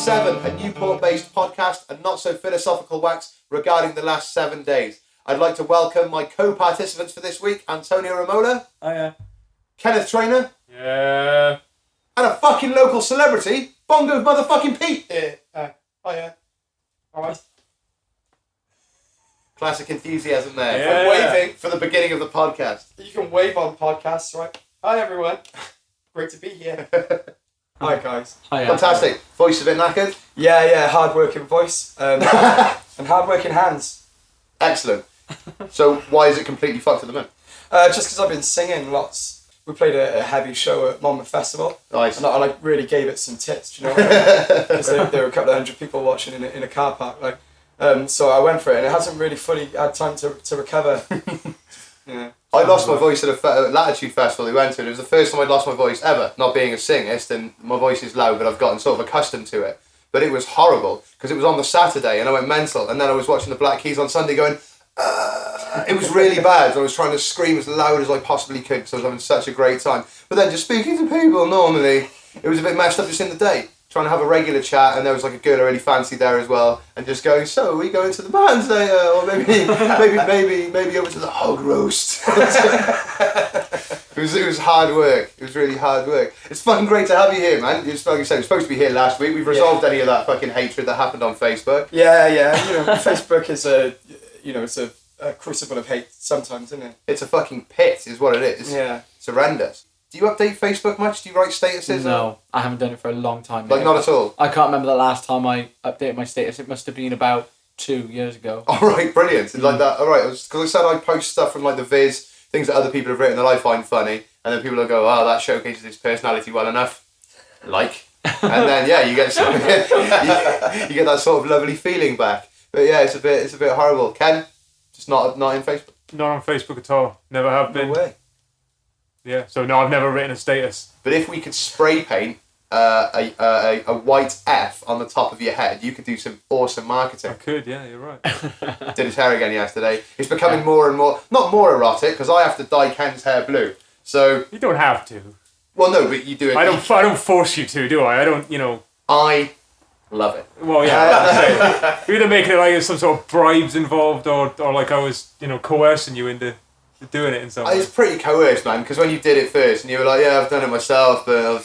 7, a Newport-based podcast and not so philosophical wax regarding the last 7 days. I'd like to welcome my co-participants for this week, Antonio Romola. Hiya. Kenneth Trainer. Yeah. And a fucking local celebrity, Bongo motherfucking Pete. Hiya. Alright. Classic enthusiasm there. Yeah. Waving for the beginning of the podcast. You can wave on podcasts, right? Hi everyone. Great to be here. Hi guys. Hiya. Fantastic. Voice a bit knackered? Yeah, hard-working voice. And hard-working hands. Excellent. So why is it completely fucked at the moment? Just because I've been singing lots. We played a heavy show at Monmouth Festival. Nice. And I really gave it some tits, do you know what I mean? Because there were a couple of hundred people watching in a car park. So I went for it and it hasn't really fully had time to recover. Yeah. I lost my voice at a Latitude Festival we went to. It was the first time I'd lost my voice ever, not being a singist, and my voice is loud, but I've gotten sort of accustomed to it. But it was horrible, because it was on the Saturday, and I went mental, and then I was watching the Black Keys on Sunday going, it was really bad. I was trying to scream as loud as I possibly could, because I was having such a great time. But then just speaking to people normally, it was a bit messed up just in the day. Trying to have a regular chat, and there was like a girl I really fancied there as well, and just going, so are we going to the bands later, or maybe over to the hog roast. It was hard work. It was really hard work. It's fucking great to have you here, man. Like you said, we were supposed to be here last week. We've resolved any of that fucking hatred that happened on Facebook. Yeah. Facebook is it's a crucible of hate sometimes, isn't it? It's a fucking pit, is what it is. Yeah. It's horrendous. Do you update Facebook much? Do you write statuses? No, I haven't done it for a long time. Like, not at all? I can't remember the last time I updated my status. It must have been about 2 years ago. Alright, brilliant. Like that. Alright, because I said I post stuff from like the Viz, things that other people have written that I find funny, and then people will go, oh, that showcases his personality well enough. Like. And then, yeah, you get you get that sort of lovely feeling back. But yeah, it's a bit horrible. Ken? Just not in Facebook? Not on Facebook at all. Never have been. No way. Yeah, so no, I've never written a status. But if we could spray paint a white F on the top of your head, you could do some awesome marketing. I could, yeah, you're right. Did his hair again yesterday. It's becoming more and more, not more erotic, because I have to dye Ken's hair blue. So You don't have to. well, no, but you do it. I don't force you to, do I? I don't, I love it. Well, yeah, like I say, you're either making it like there's some sort of bribes involved, or like I was, coercing you into doing it in some way. It's pretty coerced, man, because when you did it first and you were like, yeah, I've done it myself, but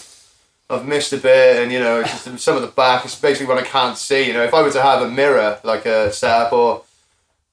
I've missed a bit, and it's just some of the back, it's basically when I can't see. If I were to have a mirror, like a setup, or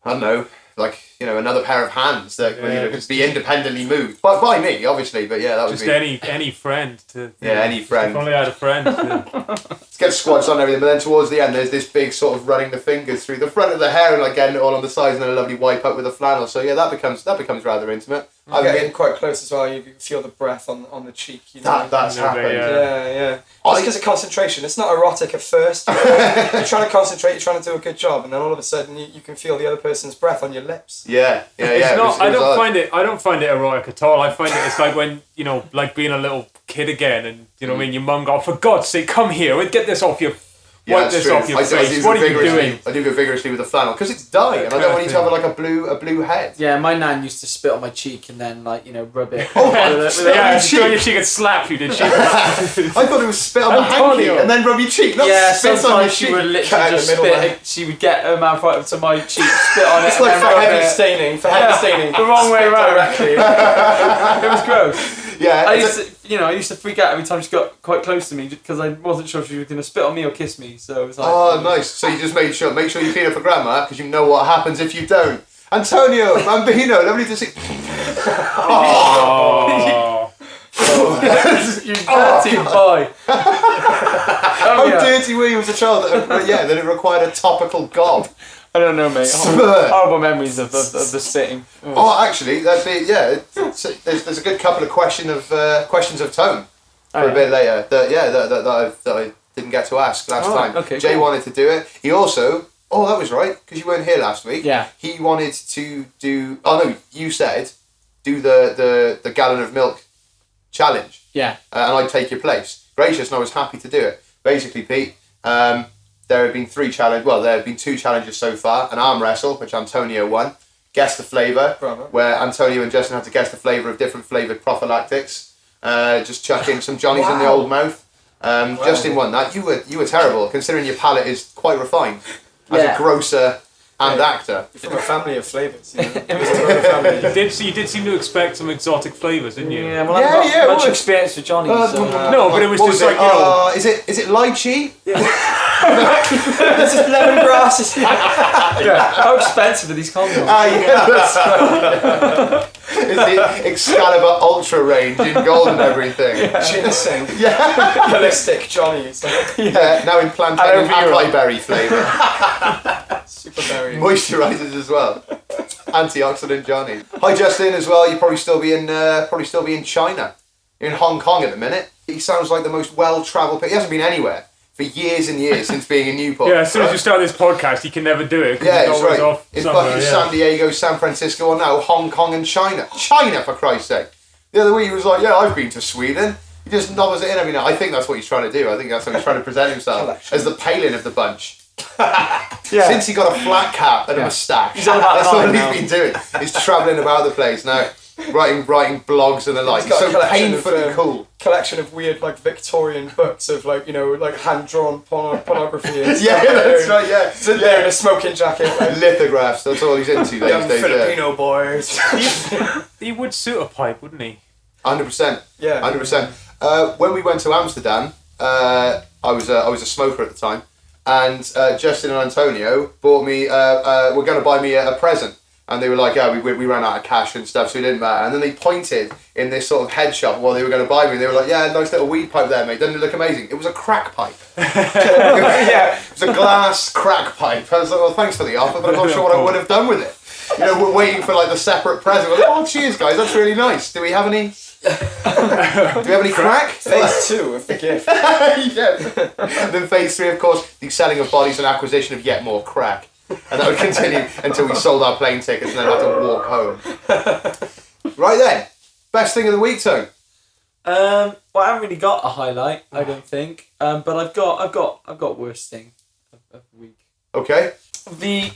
I don't know, like another pair of hands that could be independently moved by me, obviously. But yeah, that would just be any friend to. Any friend. If only I had a friend. Let's get squats on everything, but then towards the end, there's this big sort of running the fingers through the front of the hair and like getting it all on the sides, and then a lovely wipe up with a flannel. So yeah, that becomes rather intimate. I'm getting quite close as well. You can feel the breath on the cheek. That's happened. Yeah. Just because of concentration. It's not erotic at first. You're trying to concentrate. You're trying to do a good job, and then all of a sudden you can feel the other person's breath on your lips. Yeah. It's not. I don't find it erotic at all. I find it's like when like being a little kid again, and I mean, your mum got, for God's sake, come here, get this off your. Wipe this off your face. What are you doing? I do go vigorously with the flannel because it's dye, and I don't want you to have like a blue head. Yeah, my nan used to spit on my cheek and then rub it. She on your cheek and slap you, did she? I thought it was spit on the hanky and then rub your cheek. Not spit on your cheek. She would literally just spit. She would get her mouth right up to my cheek, spit on it. It's like for heavy staining. The wrong way around. Directly. It was gross. Yeah, I used to freak out every time she got quite close to me because I wasn't sure if she was going to spit on me or kiss me. So it was like, oh, nice. So you just make sure you clean up for grandma because you know what happens if you don't. Antonio, Bambino, lovely to see. Oh. You dirty boy. How dirty were you as a child that it required a topical gob? I don't know, mate. Horrible memories of the spitting. Oh, actually, that'd be there's a good couple of questions of tone for a bit later that I didn't get to ask last time. Okay, Jay cool. wanted to do it. He also, that was right because you weren't here last week. Yeah. He wanted to do. Oh no, you said do the gallon of milk challenge. Yeah. And I'd take your place. Gracious, and I was happy to do it. Basically, Pete. There have been 2 challenges so far. An arm wrestle, which Antonio won. Guess the flavour, where Antonio and Justin had to guess the flavour of different flavoured prophylactics. Just chuck in some Johnnies in the old mouth. Justin won that. You were terrible, considering your palate is quite refined as a grocer and actor. You're from a family of flavours. You know? You did seem to expect some exotic flavours, didn't you? Yeah, well, I've got much experience with Johnny. No, but it was just like, you know... Is it lychee? This is lemongrass. How expensive are these condoms? Yeah, that's right. It's the Excalibur Ultra range in gold and everything. Ginseng. Yeah. Holistic Johnny's. Now in plantain and acai berry flavour. Super berry. Moisturisers as well. Antioxidant Johnny. Hi Justin as well. You probably still be in China. You're in Hong Kong at the minute. He sounds like the most well-travelled. He hasn't been anywhere for years and years since being in Newport. Yeah, as soon as you start this podcast, you can never do it. Yeah, it's it's right. Off in fucking San Diego, San Francisco, or now Hong Kong and China. China, for Christ's sake. The other week he was like, yeah, I've been to Sweden. He just nods it in every night. I think that's what he's trying to do. I think that's how he's trying to present himself as the Palin of the bunch. Since he got a flat cap and a moustache, that's what he's been doing. He's travelling about the place now, writing blogs and the like. He's so painfully cool. Collection of weird, like, Victorian books of, like, you know, like hand-drawn pornography. And yeah, that's right, yeah. Sitting there in a smoking jacket. Like, lithographs, that's all he's into these days. Filipino boys. He would suit a pipe, wouldn't he? 100%. Yeah. 100%. When we went to Amsterdam, I was a smoker at the time, and Justin and Antonio bought me. Were going to buy me a present, and they were like, "Yeah, we ran out of cash and stuff, so it didn't matter." And then they pointed in this sort of head shop while they were going to buy me. They were like, "Yeah, nice little weed pipe there, mate. Doesn't it look amazing?" It was a crack pipe. Yeah, it was a glass crack pipe. I was like, "Well, thanks for the offer, but I'm not sure what I would have done with it." You know, we're waiting for like the separate present. We're like, "Oh, cheers, guys. That's really nice. Do we have any?" Do we have any crack? Phase 2 of the gift. Yeah. And then phase 3, of course, the selling of bodies and acquisition of yet more crack. And that would continue until we sold our plane tickets and then had to walk home. Right then, best thing of the week, Tone. Well, I haven't really got a highlight, I don't think. But I've got worst thing of the week. Okay. The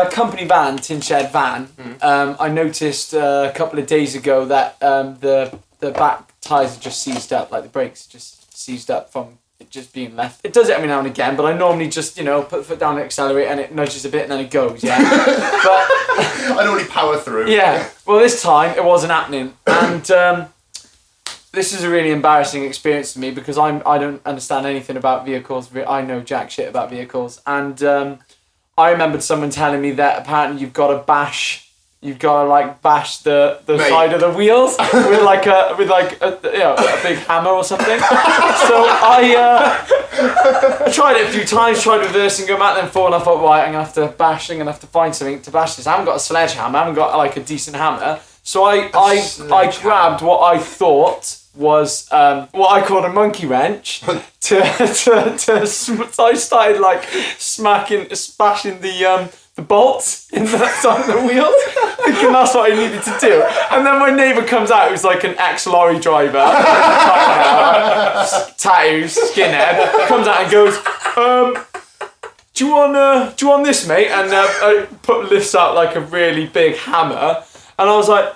company van, tin shed van. I noticed a couple of days ago that the back tyres are just seized up, like the brakes just seized up from it just being left. It does it every now and again, but I normally just, you know, put the foot down and accelerate and it nudges a bit and then it goes, yeah. But I normally power through. Yeah. Well, this time it wasn't happening. And this is a really embarrassing experience for me because I don't understand anything about vehicles. I know jack shit about vehicles. And I remembered someone telling me that apparently you've got to bash the side of the wheels with a big hammer or something. So I tried it a few times, tried reversing, go back, then forward. And I thought, right, I'm gonna have to find something to bash this. I haven't got a sledgehammer. I haven't got like a decent hammer. So I grabbed what I thought was what I called a monkey wrench so I started like smashing the bolts in the side of the wheels, thinking that's what I needed to do. And then my neighbour comes out, who's like an ex-lorry driver, tattoos, skinhead, comes out and goes, do you want this, mate? And lifts out like a really big hammer, and I was like,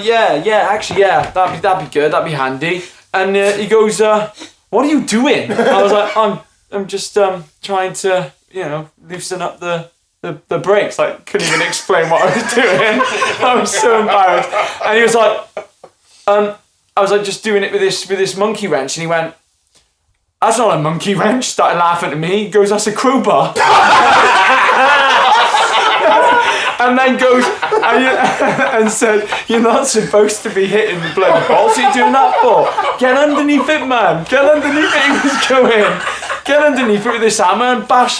yeah, that'd be good, that'd be handy. And he goes, what are you doing? And I was like, I'm just trying to, you know, loosen up the brakes. Like, couldn't even explain what I was doing. I was so embarrassed. And he was like, I was like just doing it with this monkey wrench, and he went, that's not a monkey wrench. Started laughing at me. He goes, that's a crowbar. And then goes and said, you're not supposed to be hitting the bloody bolts. What are you doing that for? Get underneath it, man. Get underneath it. He was going, get underneath it with this hammer and bash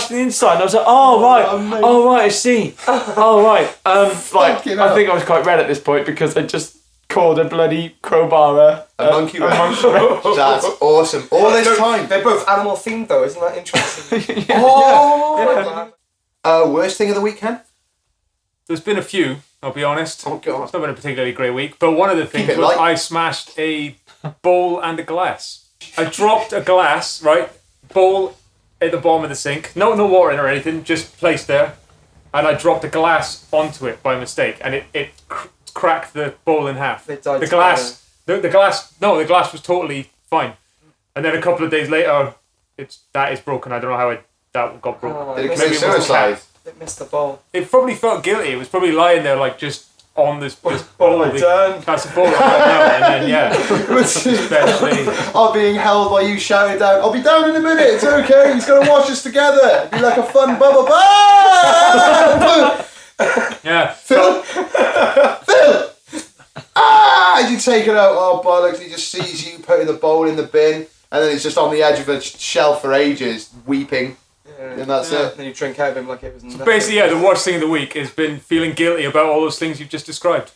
the inside. And I was like, oh right, I see. Oh right. I think I was quite red at this point because I just called a bloody crowbar a monkey wrench. That's awesome. All this time. They're both animal themed though, isn't that interesting? Worst thing of the weekend? There's been a few, I'll be honest. Oh God. It's not been a particularly great week, but one of the things was I smashed a bowl and a glass. I dropped a glass, right, bowl at the bottom of the sink, no water in or anything, just placed there, and I dropped a glass onto it by mistake, and it cracked the bowl in half. They died the glass was totally fine. And then a couple of days later, that is broken. I don't know how that got broken. Did it commit suicide? It missed the bowl. It probably felt guilty. It was probably lying there like just on this bowl. What have I done? That's a bowl right now. And then especially. I'm being held by you shouting down, I'll be down in a minute, it's okay, he's going to watch us together. It'd be like a fun bubble. Yeah. Phil! You take it out, oh bollocks, he just sees you putting the bowl in the bin, and then it's just on the edge of a shelf for ages, weeping. And that's it. And then you drink out of him like it was nothing. So basically, the worst thing of the week has been feeling guilty about all those things you've just described.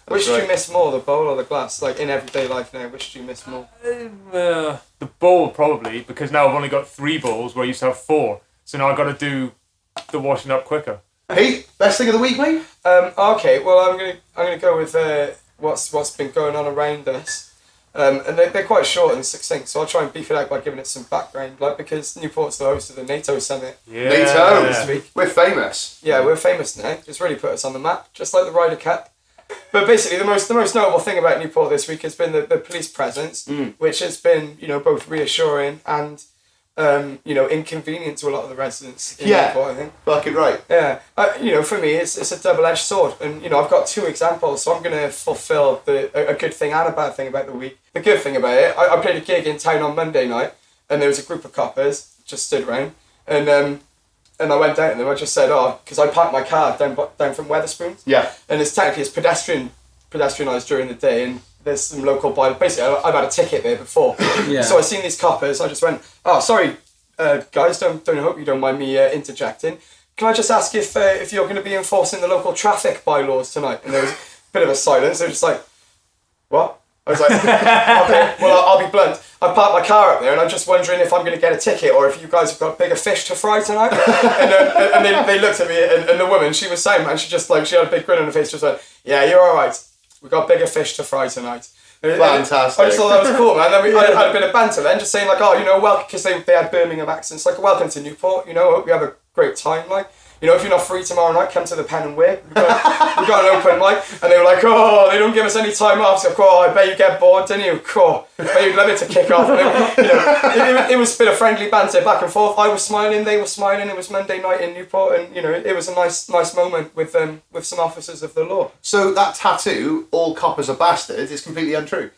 Which do you miss more, the bowl or the glass? Like in everyday life now, which do you miss more? The bowl probably, because now I've only got 3 bowls where I used to have 4. So now I've got to do the washing up quicker. Pete, best thing of the week, mate? Okay, well I'm gonna go with what's been going on around us. And they're quite short and succinct, so I'll try and beef it out by giving it some background, like because Newport's the host of the NATO summit. Yeah. NATO, this week. We're famous. Yeah, we're famous now. It's really put us on the map, just like the Ryder Cup. But basically, the most notable thing about Newport this week has been the police presence, which has been both reassuring and inconvenient to a lot of the residents in Newport, I think. Fucking right. Yeah, for me, it's a double-edged sword, and I've got 2 examples, so I'm going to fulfil a good thing and a bad thing about the week. The good thing about it, I played a gig in town on Monday night, and there was a group of coppers just stood around, and I went down to them. I just said, because I parked my car down from Wetherspoons, and it's pedestrianised during the day, and there's some local basically I've had a ticket there before. So I seen these coppers, I just went, sorry, guys, don't hope you don't mind me interjecting. Can I just ask if you're going to be enforcing the local traffic bylaws tonight? And there was a bit of a silence. They're just like, what? I was like, okay, well, I'll be blunt. I parked my car up there, and I'm just wondering if I'm going to get a ticket, or if you guys have got bigger fish to fry tonight. and they looked at me, and the woman, she was saying, man, she had a big grin on her face, just like, yeah, you're all right. We've got bigger fish to fry tonight. Fantastic. I just thought that was cool, man. Then we had a bit of banter then, just saying like, welcome, because they had Birmingham accents, like, welcome to Newport, hope you have a great time, like. If you're not free tomorrow night, come to the Pen and Wig. We've got an open mic. And they were like, they don't give us any time off. So, I bet you get bored, didn't you? I bet you'd love it to kick off. And it was a bit of friendly banter back and forth. I was smiling, they were smiling. It was Monday night in Newport, and it was a nice moment with some officers of the law. So that tattoo, all coppers are bastards, is completely untrue.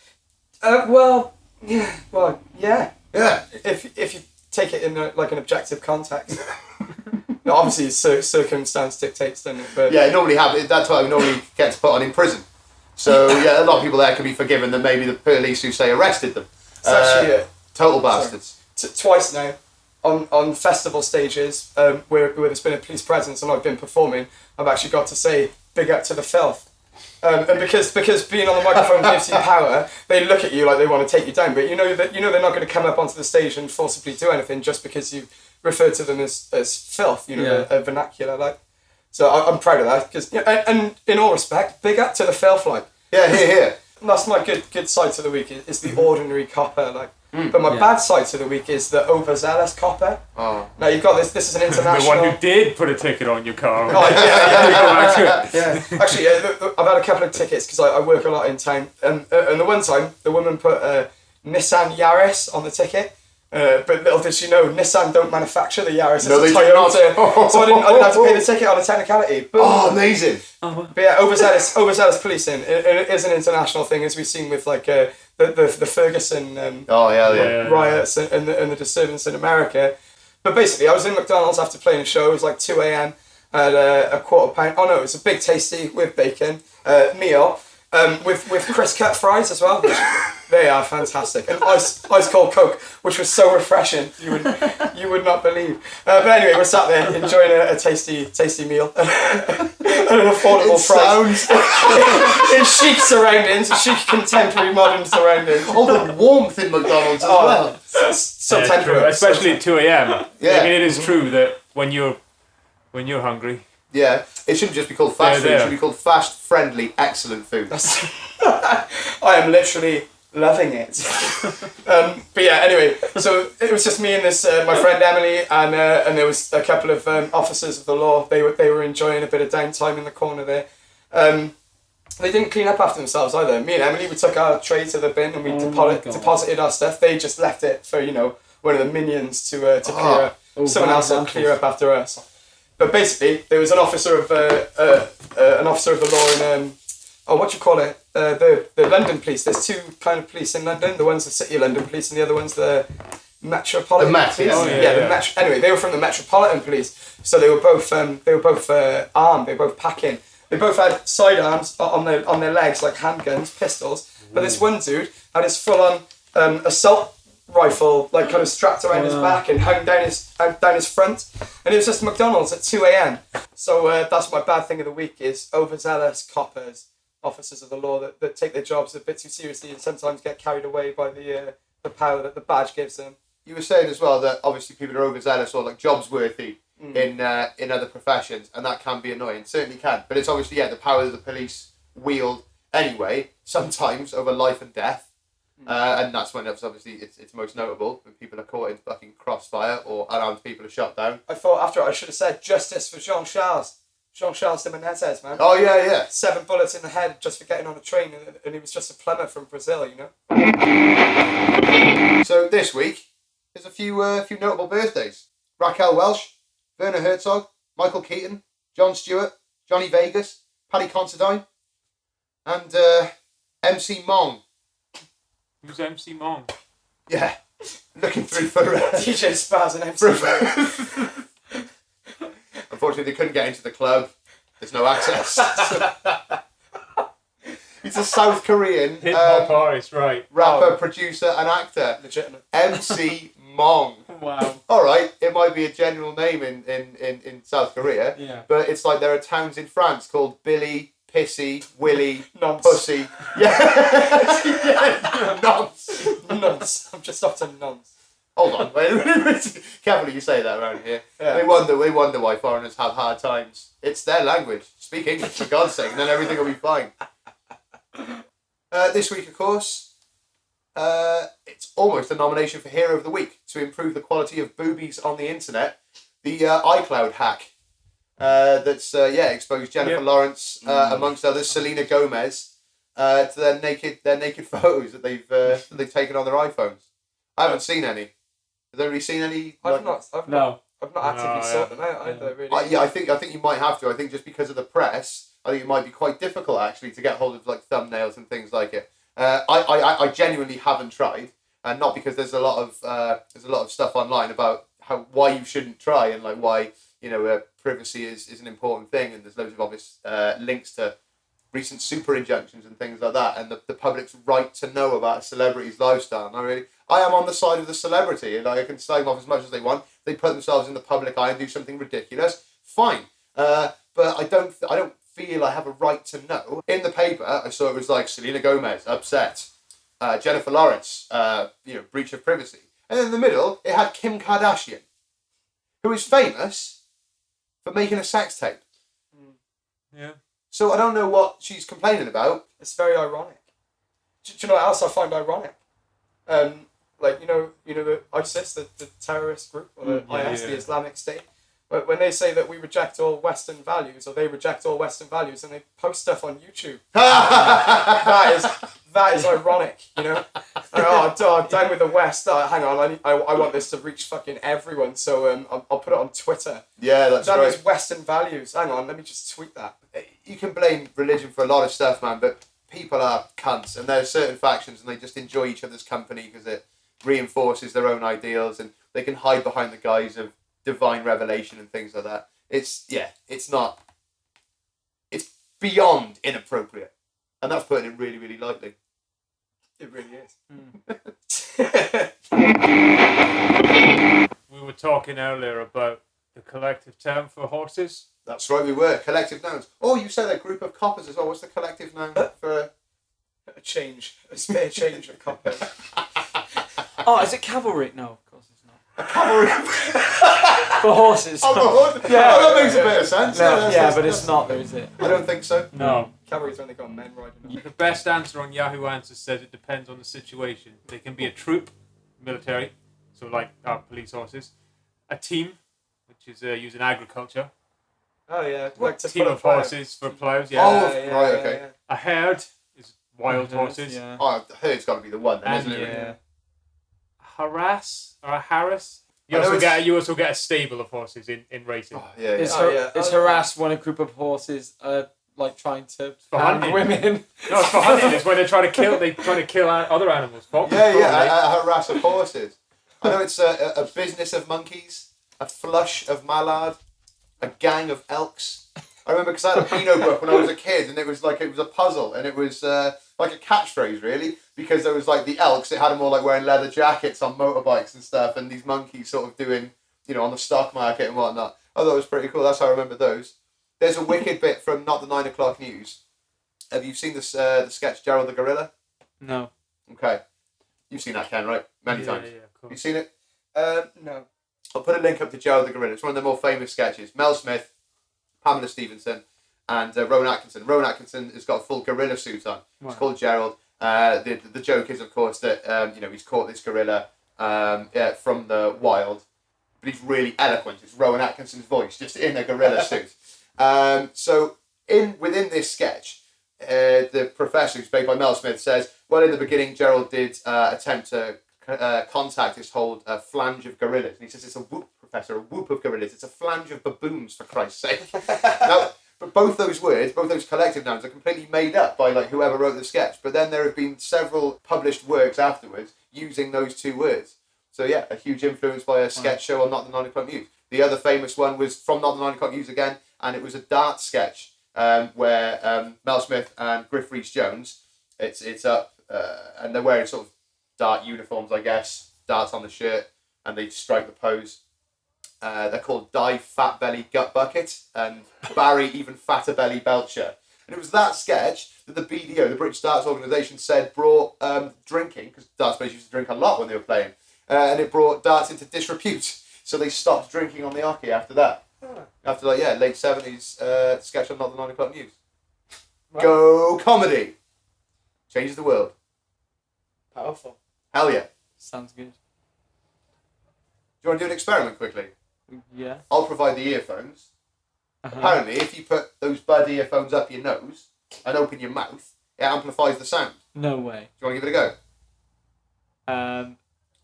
Yeah. If you take it in an objective context. Obviously, circumstance dictates, doesn't it? But it normally happens. That's why it normally gets put on in prison. So a lot of people there can be forgiven than maybe the police who say arrested them. It's actually total bastards. Twice now, on festival stages where there's been a police presence and I've been performing, I've actually got to say big up to the filth. And because being on the microphone gives you power, they look at you like they want to take you down. But they're not going to come up onto the stage and forcibly do anything just because you refer to them as filth, a vernacular like. So I'm proud of that because and in all respect, big up to the filth like. Yeah, here. And that's my good side to the week is the ordinary copper like. But my bad side to the week is the overzealous copper. Oh. Now you've got this is an international. The one who did put a ticket on your car. Yeah. Actually, I've had a couple of tickets because I work a lot in town, and the one time the woman put a Nissan Yaris on the ticket. But little did she know, Nissan don't manufacture the Yaris. It's a Toyota. So I didn't have to pay the ticket on a technicality. But, amazing! But yeah, overzealous policing. It is an international thing, as we've seen with like the Ferguson riots and the disturbance in America. But basically, I was in McDonald's after playing a show. It was like 2 a.m. at a £1/4. Oh no, it was a big tasty with bacon meal. With crisp cut fries as well, which they are fantastic, and ice cold Coke, which was so refreshing you would not believe. But anyway, we're sat there enjoying a tasty meal at an affordable price. In chic surroundings, chic contemporary modern surroundings. All the warmth in McDonald's as well. So tender, especially at 2 a.m. Yeah. I mean, it is true that when you're hungry. Yeah, it shouldn't just be called fast food. It should be called fast, friendly, excellent food. I am literally loving it. But yeah, anyway, so it was just me and this my friend Emily, and there was a couple of officers of the law. They were enjoying a bit of downtime in the corner there, and They didn't clean up after themselves either. Me and Emily, we took our tray to the bin and we deposited our stuff. They just left it for, one of the minions to clear up. Someone else will clear up after us. But basically, there was an officer of the law in the London police. There's two kind of police in London. The one's the City of London police, and the other one's the Metropolitan Police. Anyway, they were from the Metropolitan Police, so they were both armed. They were both packing. They both had sidearms on their legs, like handguns, pistols. But this one dude had his full-on assault rifle, like kind of strapped around his back and hung down his front. And it was just McDonald's at 2 a.m. So that's my bad thing of the week is overzealous coppers, officers of the law that take their jobs a bit too seriously and sometimes get carried away by the power that the badge gives them. You were saying as well that obviously people are overzealous or like jobs worthy in other professions, and that can be annoying. Certainly can, but it's obviously the power that the police wield anyway. Sometimes over life and death, and that's when it's obviously it's most notable when people are caught in fucking crossfire or unarmed people are shot down. I thought after I should have said justice for Jean-Charles de Menezes, man. Oh yeah. 7 bullets in the head just for getting on a train, and he was just a plumber from Brazil, So this week there's a few notable birthdays: Raquel Welch, Werner Herzog, Michael Keaton, Jon Stewart, Johnny Vegas, Paddy Considine, and MC Mong. Who's MC Mong? Yeah, looking through for DJ Spaz and MC Mong. Unfortunately, they couldn't get into the club. There's no access. He's a South Korean hip hop artist, right? Rapper, producer, and actor. Legitimate. MC Mong. Wow. All right, it might be a general name in South Korea, but it's like there are towns in France called Billy, Pissy, Willy, Nonce. Pussy. Yeah, Nonce. Nonce. I'm just off to nonce. Hold on, wait. Carefully you say that around here. Yeah. They wonder why foreigners have hard times. It's their language. Speak English, for God's sake, and then everything will be fine. This week, of course, it's almost a nomination for Hero of the Week to improve the quality of boobies on the internet. The iCloud hack that's exposed Jennifer Lawrence, amongst others, Selena Gomez, to their naked photos that they've taken on their iPhones. I haven't seen any. Has anybody seen any? I've not actively sought them out either. Really. I think you might have to. I think just because of the press, I think it might be quite difficult actually to get hold of like thumbnails and things like it. I genuinely haven't tried, and not because there's a lot of stuff online about why you shouldn't try and like why privacy is an important thing, and there's loads of obvious links to recent super injunctions and things like that, and the public's right to know about a celebrity's lifestyle. And I am on the side of the celebrity, and I can slag them off as much as they want. They put themselves in the public eye and do something ridiculous. Fine, but I don't feel I have a right to know. In the paper, I saw it was like Selena Gomez upset, Jennifer Lawrence, breach of privacy, and then in the middle it had Kim Kardashian, who is famous for making a sex tape. Yeah. So I don't know what she's complaining about. It's very ironic. Do you know what else I find ironic? The ISIS, the terrorist group, or the IS, the Islamic State, when they say that we reject all Western values, or they reject all Western values, and they post stuff on YouTube. that is ironic, down with the West. Hang on, I want this to reach fucking everyone, so I'll put it on Twitter. Yeah, that's right. That is Western values. Hang on, let me just tweet that. You can blame religion for a lot of stuff, man, but people are cunts, and there are certain factions, and they just enjoy each other's company because it reinforces their own ideals, and they can hide behind the guise of divine revelation and things like that. It's beyond inappropriate, and that's putting it really, really lightly. It really is. We were talking earlier about the collective term for horses. That's right, we were. Collective nouns. Oh, you said a group of coppers as well. What's the collective noun for a change? A spare change of coppers. Oh, is it cavalry? No, of course it's not. a cavalry? For horses. Oh, for horses. Yeah. Oh, that makes a bit of sense. No, but it's not, though, is it? I don't think so. No. Cavalry's when they got men riding them. The best answer on Yahoo Answers says it depends on the situation. They can be a troop, military, so like our police horses, a team, which is used in agriculture. Oh yeah, like team of horses for plows. Yeah. Oh, right, okay. A herd is wild horses. Yeah. Oh, the herd's got to be the one then, And isn't it? Yeah. Harass or a Harris. I know You also get a stable of horses in racing. Oh, yeah, It's, yeah. it's harass when a group of horses are like trying to for hand hunting. women. No, it's for hunting. It's when they're trying to kill other animals. Foxes, A harass of horses. I know it's a business of monkeys, a flush of mallard, a gang of elks. I remember because I had a Beano book when I was a kid, and it was a puzzle, and it was like a catchphrase really, because there was like the elks. It had them all like wearing leather jackets on motorbikes and stuff, and these monkeys sort of doing, on the stock market and whatnot. I thought it was pretty cool. That's how I remember those. There's a wicked bit from Not the 9 o'clock News. Have you seen this the sketch Gerald the Gorilla? No. Okay, you've seen that, Ken, right? Many times. Yeah, of course. You seen it? No. I'll put a link up to Gerald the Gorilla. It's one of the more famous sketches. Mel Smith, Pamela Stevenson, and Rowan Atkinson. Rowan Atkinson has got a full gorilla suit on. Wow. It's called Gerald. The joke is, of course, that he's caught this gorilla from the wild, but he's really eloquent. It's Rowan Atkinson's voice, just in a gorilla suit. So within this sketch, the professor, who's played by Mel Smith, says, well, in the beginning, Gerald did attempt to contact this whole flange of gorillas. And he says, it's a whoop, Professor, a whoop of gorillas. It's a flange of baboons, for Christ's sake. Now, but both those words, both those collective nouns, are completely made up by like whoever wrote the sketch. But then there have been several published works afterwards using those two words. So yeah, a huge influence by a sketch show on Not the 9 o'clock News. The other famous one was from Not the 9 o'clock News again, and it was a dart sketch where Mel Smith and Griff Rhys-Jones, it's up, and they're wearing sort of dart uniforms, I guess, darts on the shirt, and they strike the pose. They're called Dive Fat Belly Gut Bucket and Barry Even Fatter Belly Belcher. And it was that sketch that the BDO, the British Darts Organisation, said brought drinking, because darts players used to drink a lot when they were playing, and it brought darts into disrepute. So they stopped drinking on the hockey after that. After late 70s sketch on Not the 9 o'clock News. Right. Go comedy! Changes the world. Powerful. Hell yeah. Sounds good. Do you want to do an experiment quickly? Yeah. I'll provide the earphones. Uh-huh. Apparently, if you put those bud earphones up your nose and open your mouth, it amplifies the sound. No way. Do you want to give it a go?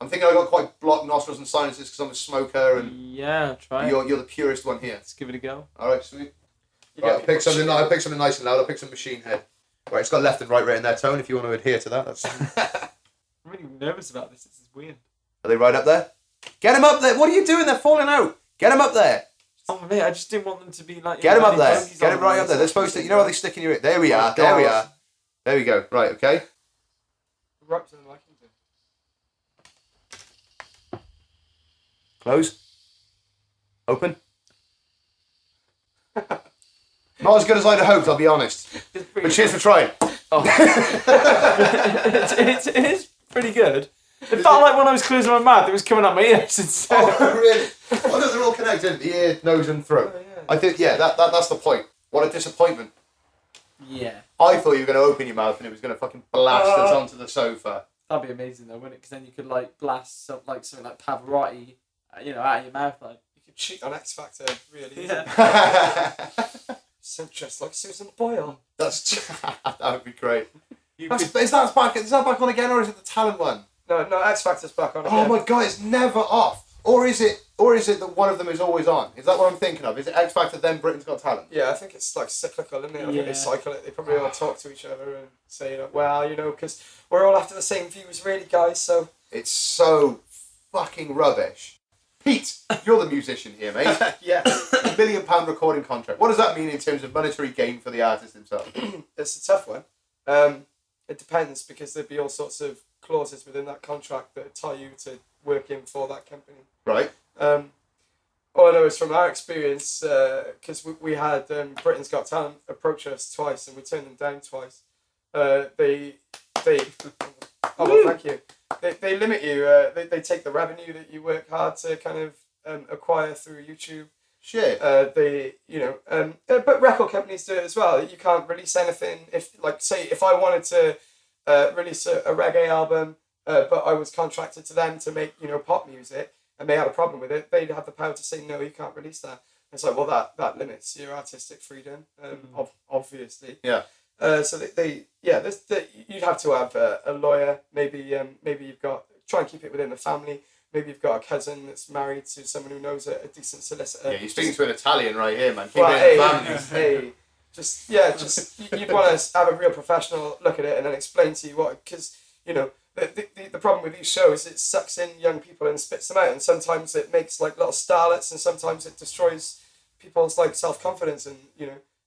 I'm thinking I've got quite blocked nostrils and sinuses because I'm a smoker, and yeah, try it. you're the purest one here. Let's give it a go. All right, sweet. Right, I'll pick something nice and loud. I'll pick some Machine Head. Right, it's got left and right written there, Tone. If you want to adhere to that, that's. I'm really nervous about this. This is weird. Are they right up there? Get them up there! What are you doing? They're falling out. Get them up there. Oh mate, I just didn't want them to be like. Get them up there. Get them right up there. They're supposed to. You know how they stick in your ear. There we are. There we are. There we go. Right. Okay. Right to the mic. Close. Open. Not as good as I'd have hoped, I'll be honest. But cheers for trying. Oh. it is pretty good. It felt like when I was closing my mouth, it was coming out my ears instead. Oh, really? Oh, no, they're all connected. The ear, nose and throat. Oh, yeah. I think, that's the point. What a disappointment. Yeah. I thought you were going to open your mouth and it was going to fucking blast us onto the sofa. That'd be amazing though, wouldn't it? Because then you could like blast something like Pavarotti, out of your mouth, like. You could cheat on X Factor really. Yeah. So just like Susan Boyle. That would be great. Is that back on again, or is it the talent one? No, X Factor's back on again. Oh my god, it's never off. Or is it that one of them is always on? Is that what I'm thinking of? Is it X Factor then Britain's Got Talent? Yeah, I think it's like cyclical, isn't it? I think they cycle it. They probably all talk to each other and say, because we're all after the same views, really, guys. So it's so fucking rubbish. Pete, you're the musician here, mate. yeah, £1 million recording contract. What does that mean in terms of monetary gain for the artist himself? It's a tough one. It depends, because there'd be all sorts of clauses within that contract that tie you to working for that company. Right. All I know is from our experience, because we had Britain's Got Talent approach us twice and we turned them down twice. They oh well, thank you. They limit you. They take the revenue that you work hard to kind of acquire through YouTube. Shit. But record companies do it as well. You can't release anything if I wanted to release a reggae album, but I was contracted to them to make pop music, and they had a problem with it, they'd have the power to say no, you can't release that. It's like, well, that limits your artistic freedom, obviously. Yeah. So you'd have to have a lawyer. Maybe you've got try and keep it within the family. Maybe you've got a cousin that's married to someone who knows a decent solicitor. Yeah, you're speaking to an Italian right here, man. Keep Well, it in the family. you'd want to have a real professional look at it and then explain to you what, because the problem with these shows, it sucks in young people and spits them out, and sometimes it makes like little starlets, and sometimes it destroys people's like self-confidence, and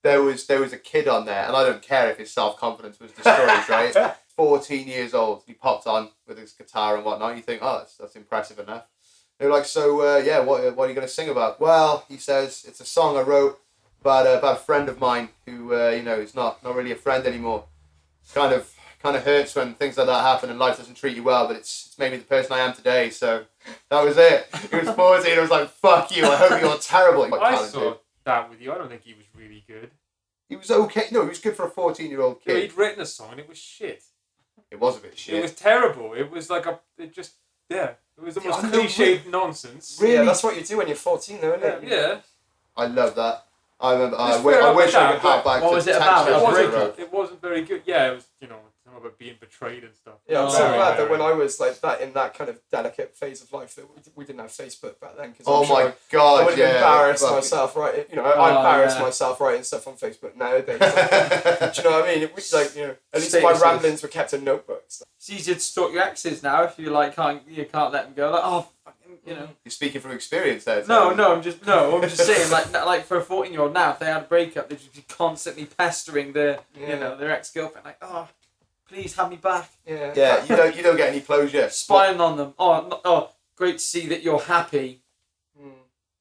There was a kid on there, and I don't care if his self-confidence was destroyed, right? 14 years old, he popped on with his guitar and whatnot. You think, oh, that's impressive enough. They're like, so what are you going to sing about? Well, he says, it's a song I wrote about a friend of mine who is not really a friend anymore. Kind of hurts when things like that happen and life doesn't treat you well, but it's made me the person I am today. So that was it. He was 14. I was like, fuck you. I hope you're terrible. I saw that with you. I don't think he was really good. He was okay. No, he was good for a 14-year-old kid. Yeah, he'd written a song and it was shit. It was a bit shit. It was terrible. It was like it was the most cliched nonsense. Really? Yeah, that's what you do when you're 14, though, isn't it? Yeah. I love that. I remember. I wish I could have back. What was it about? It wasn't very good. Yeah, it was about being betrayed and stuff. Yeah, I'm so glad that when I was like that in that kind of delicate phase of life that we didn't have Facebook back then. Cause God, I would have embarrassed myself, right? I embarrass myself writing stuff on Facebook nowadays. Like, do you know what I mean? It was like at least my ramblings were kept in notebooks. It's easier to stalk your exes now if you can't let them go. Like fucking. You're speaking from experience there. No, I'm just saying like for a 14-year-old now, if they had a breakup, they'd just be constantly pestering their ex-girlfriend like, oh, please have me back. Yeah. You don't get any closure. Spying on them. Oh, great to see that you're happy.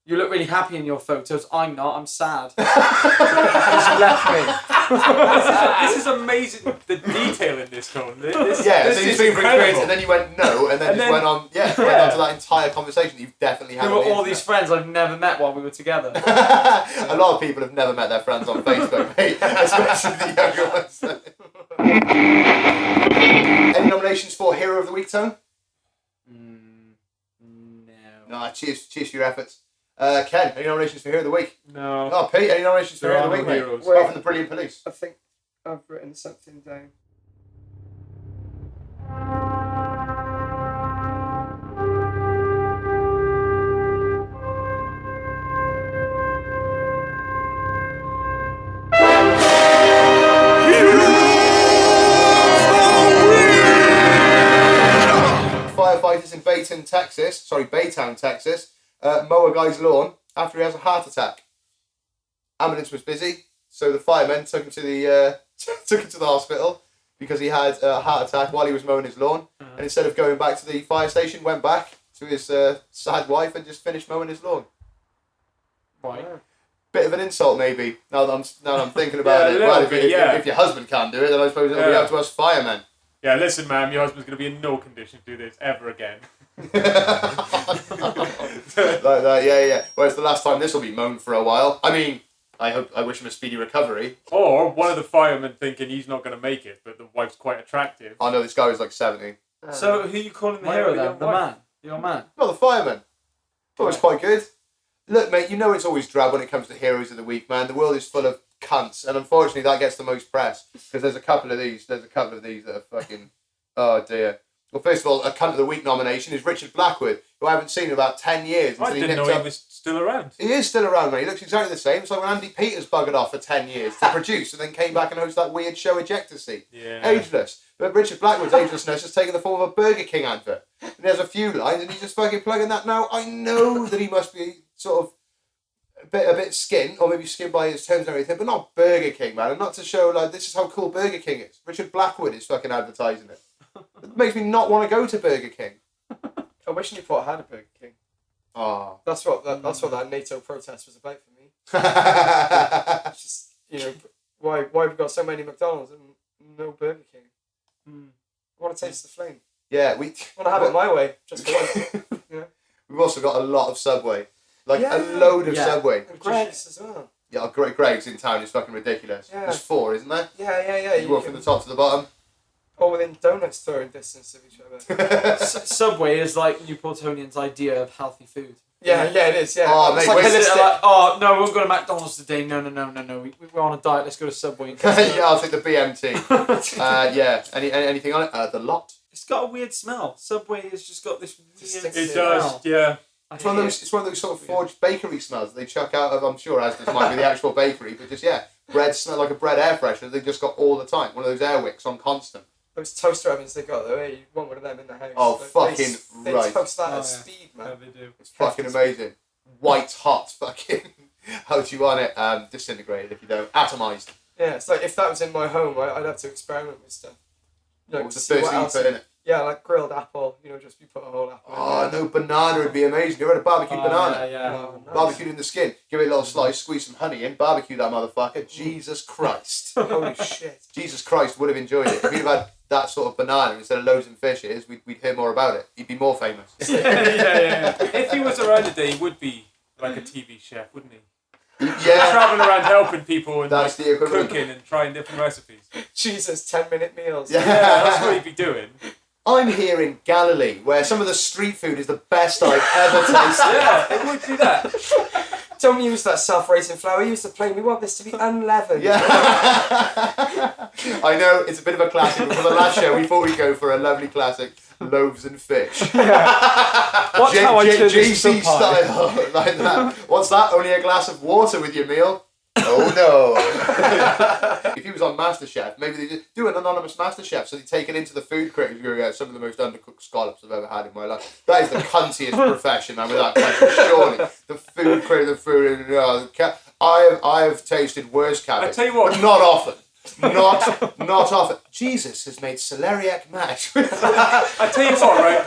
You look really happy in your photos. I'm not. I'm sad. Because you left me. This is amazing. The detail in this tone. So you're speaking from experience, and then you went no, and then went on. Went on to that entire conversation. You've definitely had. There were all these friends I've never met while we were together. A lot of people have never met their friends on Facebook, mate. Especially the younger ones. Any nominations for Hero of the Week, Tone? No. Cheers for your efforts. Ken, any nominations for Hero of the Week? No. Oh, Pete, any nominations for Hero of the Week, mate? Apart from the Brilliant Police. I think I've written something down. Firefighters in Baytown, Texas, mow a guy's lawn after he has a heart attack. Ambulance was busy, so the firemen took him to the hospital because he had a heart attack while he was mowing his lawn. And instead of going back to the fire station, went back to his sad wife and just finished mowing his lawn. Why? Bit of an insult, maybe. Now that I'm thinking about it. Well, if your husband can't do it, then I suppose it'll be up to us firemen. Yeah, listen, ma'am, your husband's going to be in no condition to do this ever again. Like that, yeah. Well, it's the last time this will be mown for a while. I mean, I wish him a speedy recovery. Or one of the firemen thinking he's not going to make it, but the wife's quite attractive. I know this guy was like 70. So who are you calling the hero then? The man? Your man? No, the fireman. Thought it was quite good. Look, mate, you know it's always drab when it comes to Heroes of the Week, man. The world is full of cunts, and unfortunately that gets the most press because there's a couple of these that are fucking oh dear. Well, first of all, a cunt of the week nomination is Richard Blackwood, who I haven't seen in about 10 years. I didn't know he was still around. He is still around, mate. He looks exactly the same. It's like when Andy Peters buggered off for 10 years to produce and then came back and hosted that weird show Ejector Seat. Yeah. Ageless. But Richard Blackwood's agelessness has taken the form of a Burger King advert. And he has a few lines and he's just fucking plugging that now. I know that he must be sort of a bit skinned, or maybe skinned by his terms and everything, but not Burger King, man. And not to show, like, this is how cool Burger King is. Richard Blackwood is fucking advertising it. It makes me not want to go to Burger King. I wish Newport had a Burger King. Oh. That's what that NATO protest was about for me. It's just, why we've got so many McDonald's and no Burger King. I want to taste the flame. Yeah, I want to have it my way, just for once. Yeah. We've also got a lot of Subway. Like, a load of Subway. And Greg's as well. Yeah, Greg's in town is fucking ridiculous. Yeah. There's 4, isn't there? Yeah. You walk from the top to the bottom. All within donuts throwing distance of each other. Subway is like Newportonians' idea of healthy food. Yeah, it is. Yeah. Oh, it's mate, like wait, holistic. Like, oh no, we're going to McDonald's today. No. We're on a diet. Let's go to Subway. Yeah, I'll take the BMT. Yeah. Anything on it? The lot. It's got a weird smell. Subway has just got this weird It smell. does, yeah. It's one of those sort of forged bakery smells that they chuck out of. I'm sure as this might be the actual bakery, but just bread smell like a bread air freshener. They just got all the time. One of those air wicks on constant. Those toaster ovens they got though, you want one of them in the house. Oh, Like, fucking they right. toast that Oh, at yeah. speed, man. Yeah, they do. It's fucking amazing. White hot, fucking. How do you want it? Disintegrated if you don't. Atomized. Yeah, it's like if that was in my home, I'd have to experiment with stuff. What To was the see first what thing you else. put in it? Yeah, like grilled apple. Just you put a whole apple. Oh in there. no, banana would be amazing. You ever had a barbecue banana? Yeah. Oh, nice. Barbecued in the skin. Give it a little slice, squeeze some honey in, barbecue that motherfucker. Jesus Christ. Holy shit. Jesus Christ would have enjoyed it. If he'd have had that sort of banana instead of loads and fishes, we'd hear more about it. He'd be more famous. yeah. If he was around today, he would be like a TV chef, wouldn't he? Yeah, Traveling around helping people and that's the equivalent. cooking and trying different recipes. Jesus, 10-minute meals. Yeah. Yeah, that's what he'd be doing. I'm here in Galilee, where some of the street food is the best I've ever tasted. Yeah, it would be that. Don't use that self-raising flour. Use the plain. We want this to be unleavened. Yeah. I know, it's a bit of a classic, but for the last show, we thought we'd go for a lovely classic, loaves and fish. Watch how I turn this JC into pie. style, like that. What's that? Only a glass of water with your meal? Oh no. If he was on MasterChef, maybe they do an anonymous MasterChef, so they take it into the food critics who go, some of the most undercooked scallops I've ever had in my life. That is the cuntiest profession, man, without question. Surely. The food critic, the food... I have tasted worse cabbage. I tell you what. But not often. Not often. Jesus has made celeriac mash. I tell you what, right?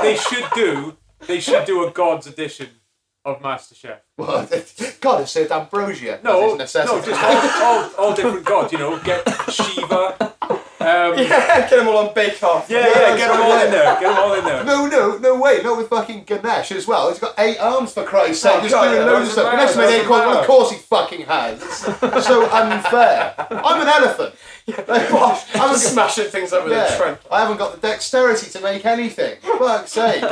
They should do a God's edition of MasterChef. Well, God has served ambrosia. No, as his necessity. no, just all different gods. Get Shiva. Get them all on Bake Off. Yeah, get them all in there. Get them all in there. No way, not with fucking Ganesh as well. He's got 8 arms for Christ's sake, just God, doing yeah, loads of stuff. Ganesh made 8 corners, of course he fucking has. It's so unfair. I'm an elephant. I'm just smashing things up with a trunk. I haven't got the dexterity to make anything. Fuck's sake.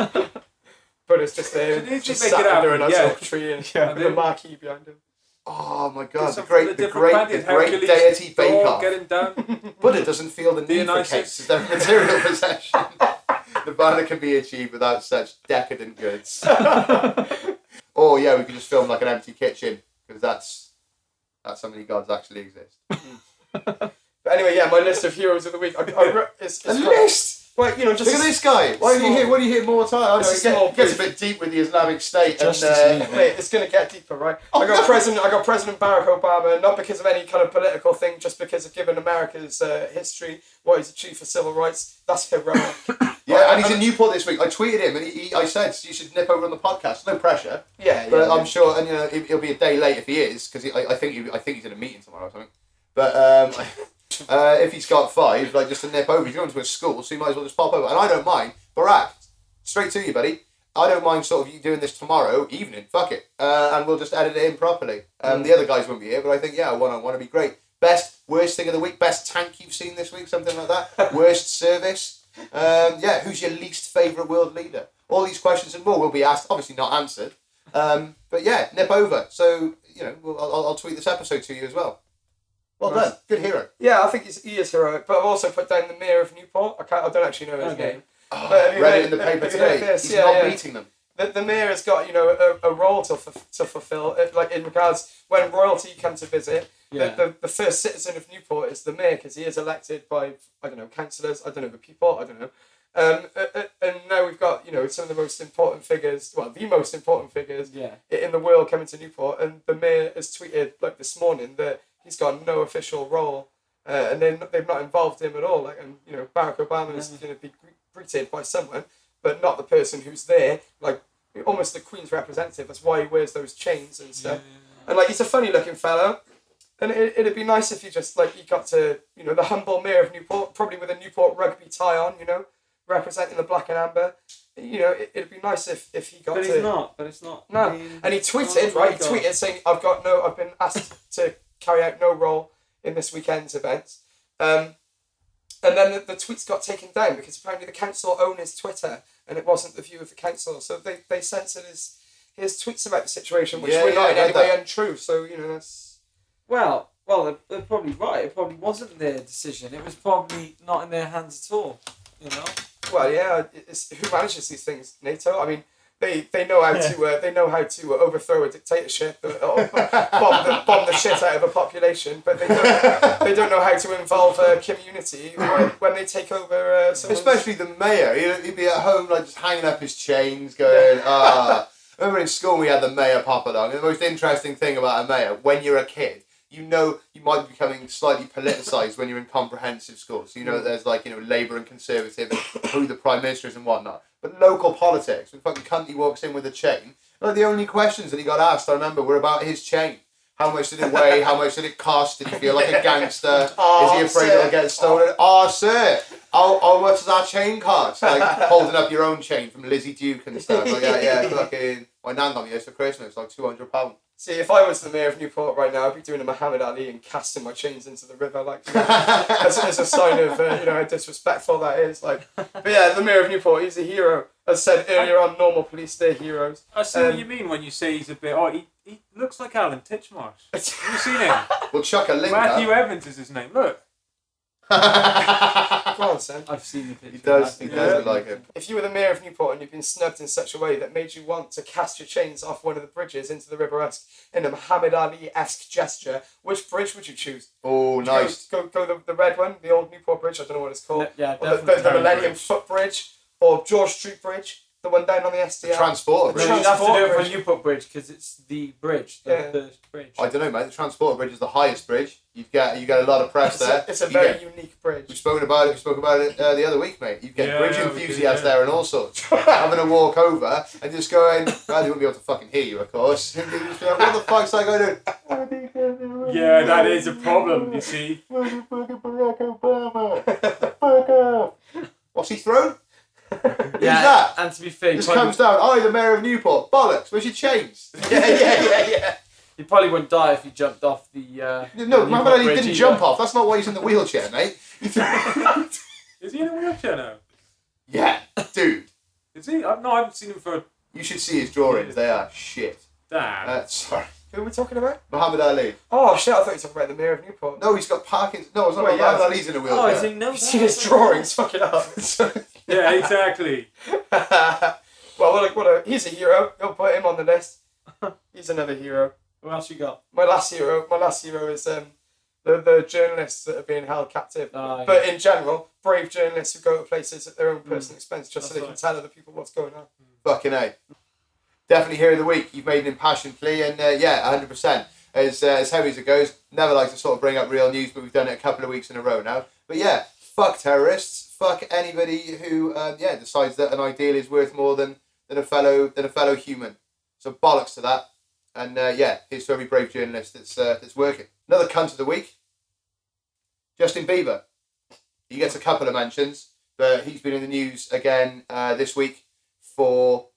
But it's just there, They just make sat it under happen, an yeah. oak tree and with a marquee behind him. Oh my god, the Some great, from the different great, the pantheons, great Hercules, deity Thor, bake-off. Getting down. Buddha doesn't feel the need for Dionysus. cakes as their material possession. Nirvana can be achieved without such decadent goods. Or yeah, we could just film like an empty kitchen, because that's how many gods actually exist. But anyway, my list of heroes of the week. It's A list? Well, just Look at this guy. Why do you hear more time? I know, It's it a small gets a brief. bit deep with the Islamic State. Justice And, League. Mate, it's gonna get deeper, right? I got President Barack Obama, not because of any kind of political thing, just because of given America's history, what he's achieved for civil rights. That's heroic. yeah, and he's in Newport this week. I tweeted him, and I said you should nip over on the podcast. No pressure, but I'm sure, and he'll be a day late if he is, because I think he's in a meeting tomorrow or something. But if he's got 5, like just to nip over, he's going to a school, so you might as well just pop over. And I don't mind. Barack, straight to you, buddy. I don't mind sort of you doing this tomorrow evening. Fuck it, and we'll just edit it in properly. The other guys won't be here, but I think one to be great. Best, worst thing of the week. Best tank you've seen this week, something like that. Worst service. Who's your least favourite world leader? All these questions and more will be asked, obviously not answered. But yeah, nip over. So I'll tweet this episode to you as well. Well done, good hero. Yeah, I think he is heroic. But I've also put down the mayor of Newport. I don't actually know his name. Oh, But have you read it heard- in the paper have you heard today. this? He's Yeah, not yeah. beating them. The mayor has got a role to fulfil, like in regards when royalty comes to visit. Yeah. The first citizen of Newport is the mayor because he is elected by councillors. I don't know the people. I don't know. And now we've got some of the most important figures. Well, the most important figures in the world coming to Newport, and the mayor has tweeted like this morning that he's got no official role, and they've not involved him at all. Like, and Barack Obama is going to be greeted by someone, but not the person who's there. Like almost the Queen's representative. That's why he wears those chains and stuff. And like he's a funny looking fellow. And it'd be nice if he just he got to the humble mayor of Newport, probably with a Newport rugby tie on, representing the black and amber. It'd be nice if he got But to. it's not. No, and he tweeted He tweeted saying, "I've been asked to carry out no role in this weekend's events." And then the tweets got taken down because apparently the council own his Twitter and it wasn't the view of the council, so they censored his tweets about the situation, which were not in any way untrue. So that's. Well, they're probably right. It probably wasn't their decision. It was probably not in their hands at all. Well, yeah. It's, who manages these things? NATO. I mean, they know how to overthrow a dictatorship, or bomb the shit out of a population, but they don't know how to involve a community when they take over. Especially the mayor. He'd be at home like just hanging up his chains, going I remember in school we had the mayor pop along, and the most interesting thing about a mayor, when you're a kid, you might be becoming slightly politicised when you're in comprehensive schools. So that there's Labour and Conservative and who the Prime Minister is and whatnot. But local politics, when fucking cunty walks in with a chain, the only questions that he got asked, I remember, were about his chain. How much did it weigh? How much did it cost? Did he feel like a gangster? Is he afraid it'll get stolen? Sir, how much does that chain cost? Like holding up your own chain from Lizzie Duke and stuff. Like fucking my nan got me this for Christmas, like £200. See, if I was the mayor of Newport right now, I'd be doing a Muhammad Ali and casting my chains into the river, as a sign of how disrespectful that is. But yeah, the mayor of Newport, he's a hero. As I said earlier on, normal police, they're heroes. I see what you mean when you say he's a bit. He looks like Alan Titchmarsh. Have you seen him? We'll chuck a link. Matthew Evans is his name. Look. Go on, Sam. I've seen the picture. He does look like him. If you were the mayor of Newport and you've been snubbed in such a way that made you want to cast your chains off one of the bridges into the River Usk in a Muhammad Ali-esque gesture, which bridge would you choose? Oh, nice. Go the red one, the old Newport Bridge, I don't know what it's called. Yeah, or the Millennium Footbridge, or George Street Bridge, the one down on the SDL. Transporter Bridge. You'd have to do it for Newport Bridge because it's the bridge, the first bridge. I don't know, mate. The Transporter Bridge is the highest bridge. You get a lot of press there. It's a very unique bridge. We spoke about it the other week, mate. You get bridge enthusiasts there and all sorts. Having a walk over and just going, they wouldn't be able to fucking hear you, of course. And you just be like, what the fuck's that guy doing? Yeah, that is a problem, you see. What's he thrown? Who's Yeah, that? and to be fair, Just comes down, the mayor of Newport. Bollocks, where's your chains? Yeah. he probably wouldn't die if he jumped off the. No, Muhammad Ali didn't jump off. That's not why he's in the wheelchair, mate. Is he in a wheelchair now? Yeah, dude. Is he? No, I haven't seen him for. You should see his drawings. They are shit. Damn. Sorry. Who are we talking about? Muhammad Ali. Oh shit, I thought you were talking about the mayor of Newport. No, he's got Parkinson's. No, it's not Muhammad Ali's in a wheelchair. Oh, is he? No. You've seen his drawings, fuck it up. Yeah, exactly. Well, he's a hero. You'll put him on the list. He's another hero. What else you got? My last hero is the journalists that are being held captive. But in general, brave journalists who go to places at their own personal expense just so they can tell other people what's going on. Fucking A. Definitely hero of the week. You've made an impassioned plea, and 100%. As heavy as it goes, never like to sort of bring up real news, but we've done it a couple of weeks in a row now. But yeah, fuck terrorists. Fuck anybody who decides that an ideal is worth more than a fellow human. So bollocks to that. And here's to every brave journalist that's working. Another cunt of the week. Justin Bieber. He gets a couple of mentions, but he's been in the news again this week for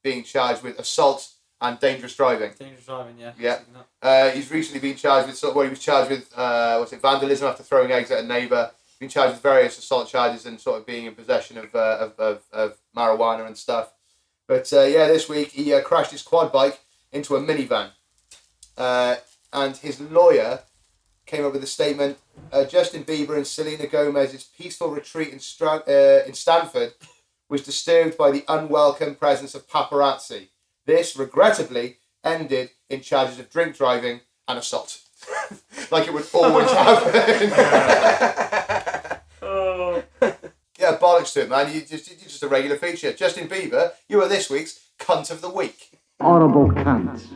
being charged with assault and dangerous driving. Dangerous driving, yeah. Yeah. He's recently been charged with he was charged with vandalism after throwing eggs at a neighbour. Been charged with various assault charges and sort of being in possession of marijuana and stuff. But this week he crashed his quad bike into a minivan, and his lawyer came up with a statement. Justin Bieber and Selena Gomez's peaceful retreat in Stanford was disturbed by the unwelcome presence of paparazzi. This, regrettably, ended in charges of drink driving and assault. Like it would always happen. Yeah, bollocks to it, man. You're just a regular feature. Justin Bieber, you are this week's cunt of the week. Horrible cunt.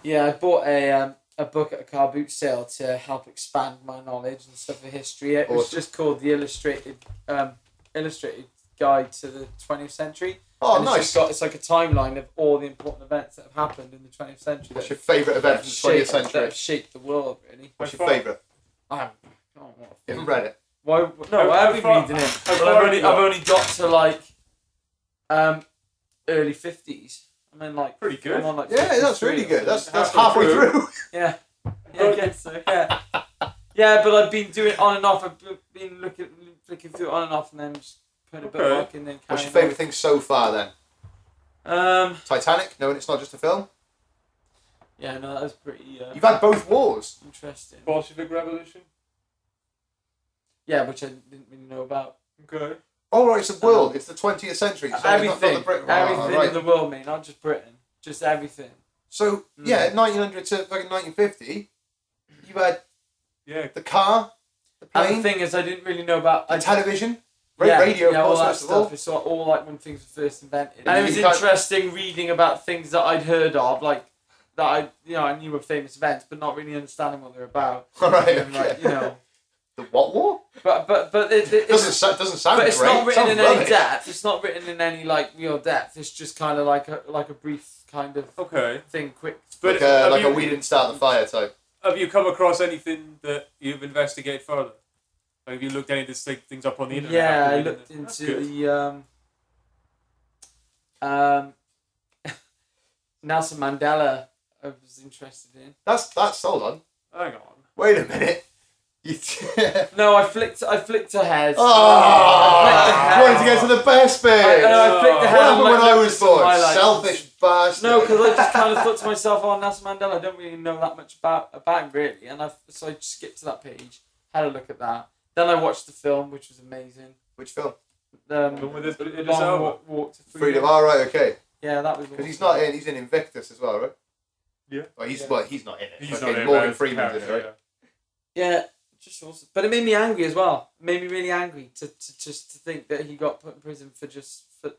Yeah, I bought a book at a car boot sale to help expand my knowledge and stuff of history. It was just called The Illustrated Guide to the 20th Century. Oh, and nice. It's like a timeline of all the important events that have happened in the 20th century. What's your favourite event from the 20th century? That have shaped the world, really. What's your favourite? You haven't read it? Why? No, I have been reading it. But I've only got to early 50s. I mean, pretty good. I'm on, That's really good. That's halfway through. Yeah. I guess so. Yeah. Yeah, but I've been doing it on and off. I've been flicking through it on and off, and then just putting a bit of work in there. What's your favourite thing so far then? Titanic, knowing it's not just a film. Yeah, no, that was pretty. You've had both wars. Interesting. Bolshevik Revolution. Yeah, which I didn't really know about. Okay. Oh right, it's the world. It's the 20th century. So Everything. Not the Britain. Everything right. in the world, mate. Not just Britain. Just everything. So yeah, 1900 to fucking 1950, you had the car, the plane. And the thing is, I didn't really know about television. Radio, of all course, that stuff. It's all like when things were first invented. And it was interesting reading about things that I'd heard of, like that I knew were famous events, but not really understanding what they're about. Right. And, like, the what war? But it doesn't sound. But it's great. not written in rubbish. any depth. It's not written in any like real depth. It's just kind of like a brief kind of thing, quick. But like a we didn't start the fire type. Have you come across anything that you've investigated further? Like, have you looked any of these things up on the internet? Yeah, I looked into the Nelson Mandela. I was interested in. That's hold on. Hang on. Wait a minute. No, I flicked ahead. Oh, wanted to get to the best bit. I flicked ahead. What happened when I was born? Selfish bastard. No, because I just kind of thought to myself, oh, Nelson Mandela, I don't really know that much about him really, and so I skipped to that page, had a look at that. Then I watched the film, which was amazing. Which film? Long Walk to Freedom. All right, okay. Yeah, that was. Because he's not in. He's in Invictus as well, right? Yeah. Well, he's not in it. He's not in it. Morgan Freeman's in it, right? Yeah. Just awesome. But it made me angry as well. It made me really angry to think that he got put in prison for just for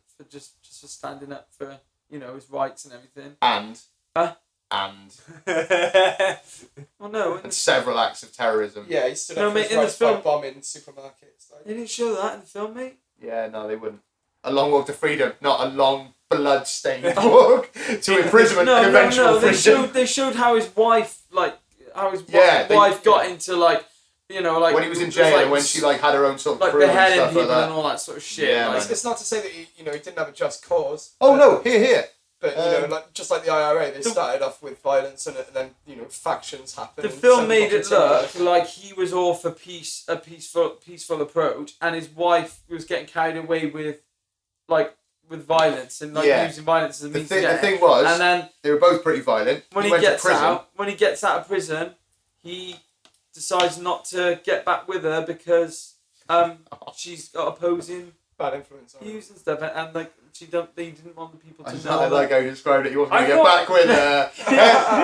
standing up for his rights and everything. And. Well, no. And several acts of terrorism. Yeah, he stood up for his in rights the film, by bombing supermarkets. They didn't show that in the film, mate. Yeah, no, they wouldn't. A long walk to freedom, not a long blood-stained walk to imprisonment and eventual freedom. They showed how his wife wife got into when he was in jail and when she had her own sort of crew beheading and stuff people like that. and all that sort of shit. Yeah, it's not to say that he didn't have a just cause. Oh no, here. But just like the IRA, they started off with violence and then factions happened. The film made it look like he was all for peace, a peaceful approach, and his wife was getting carried away with violence and using violence as a means to get the thing was, and then they were both pretty violent. When he gets out of prison, he decides not to get back with her because she's got opposing bad influence views and stuff, and they didn't want the people to know. I like how you described it. You wasn't going to get back with her.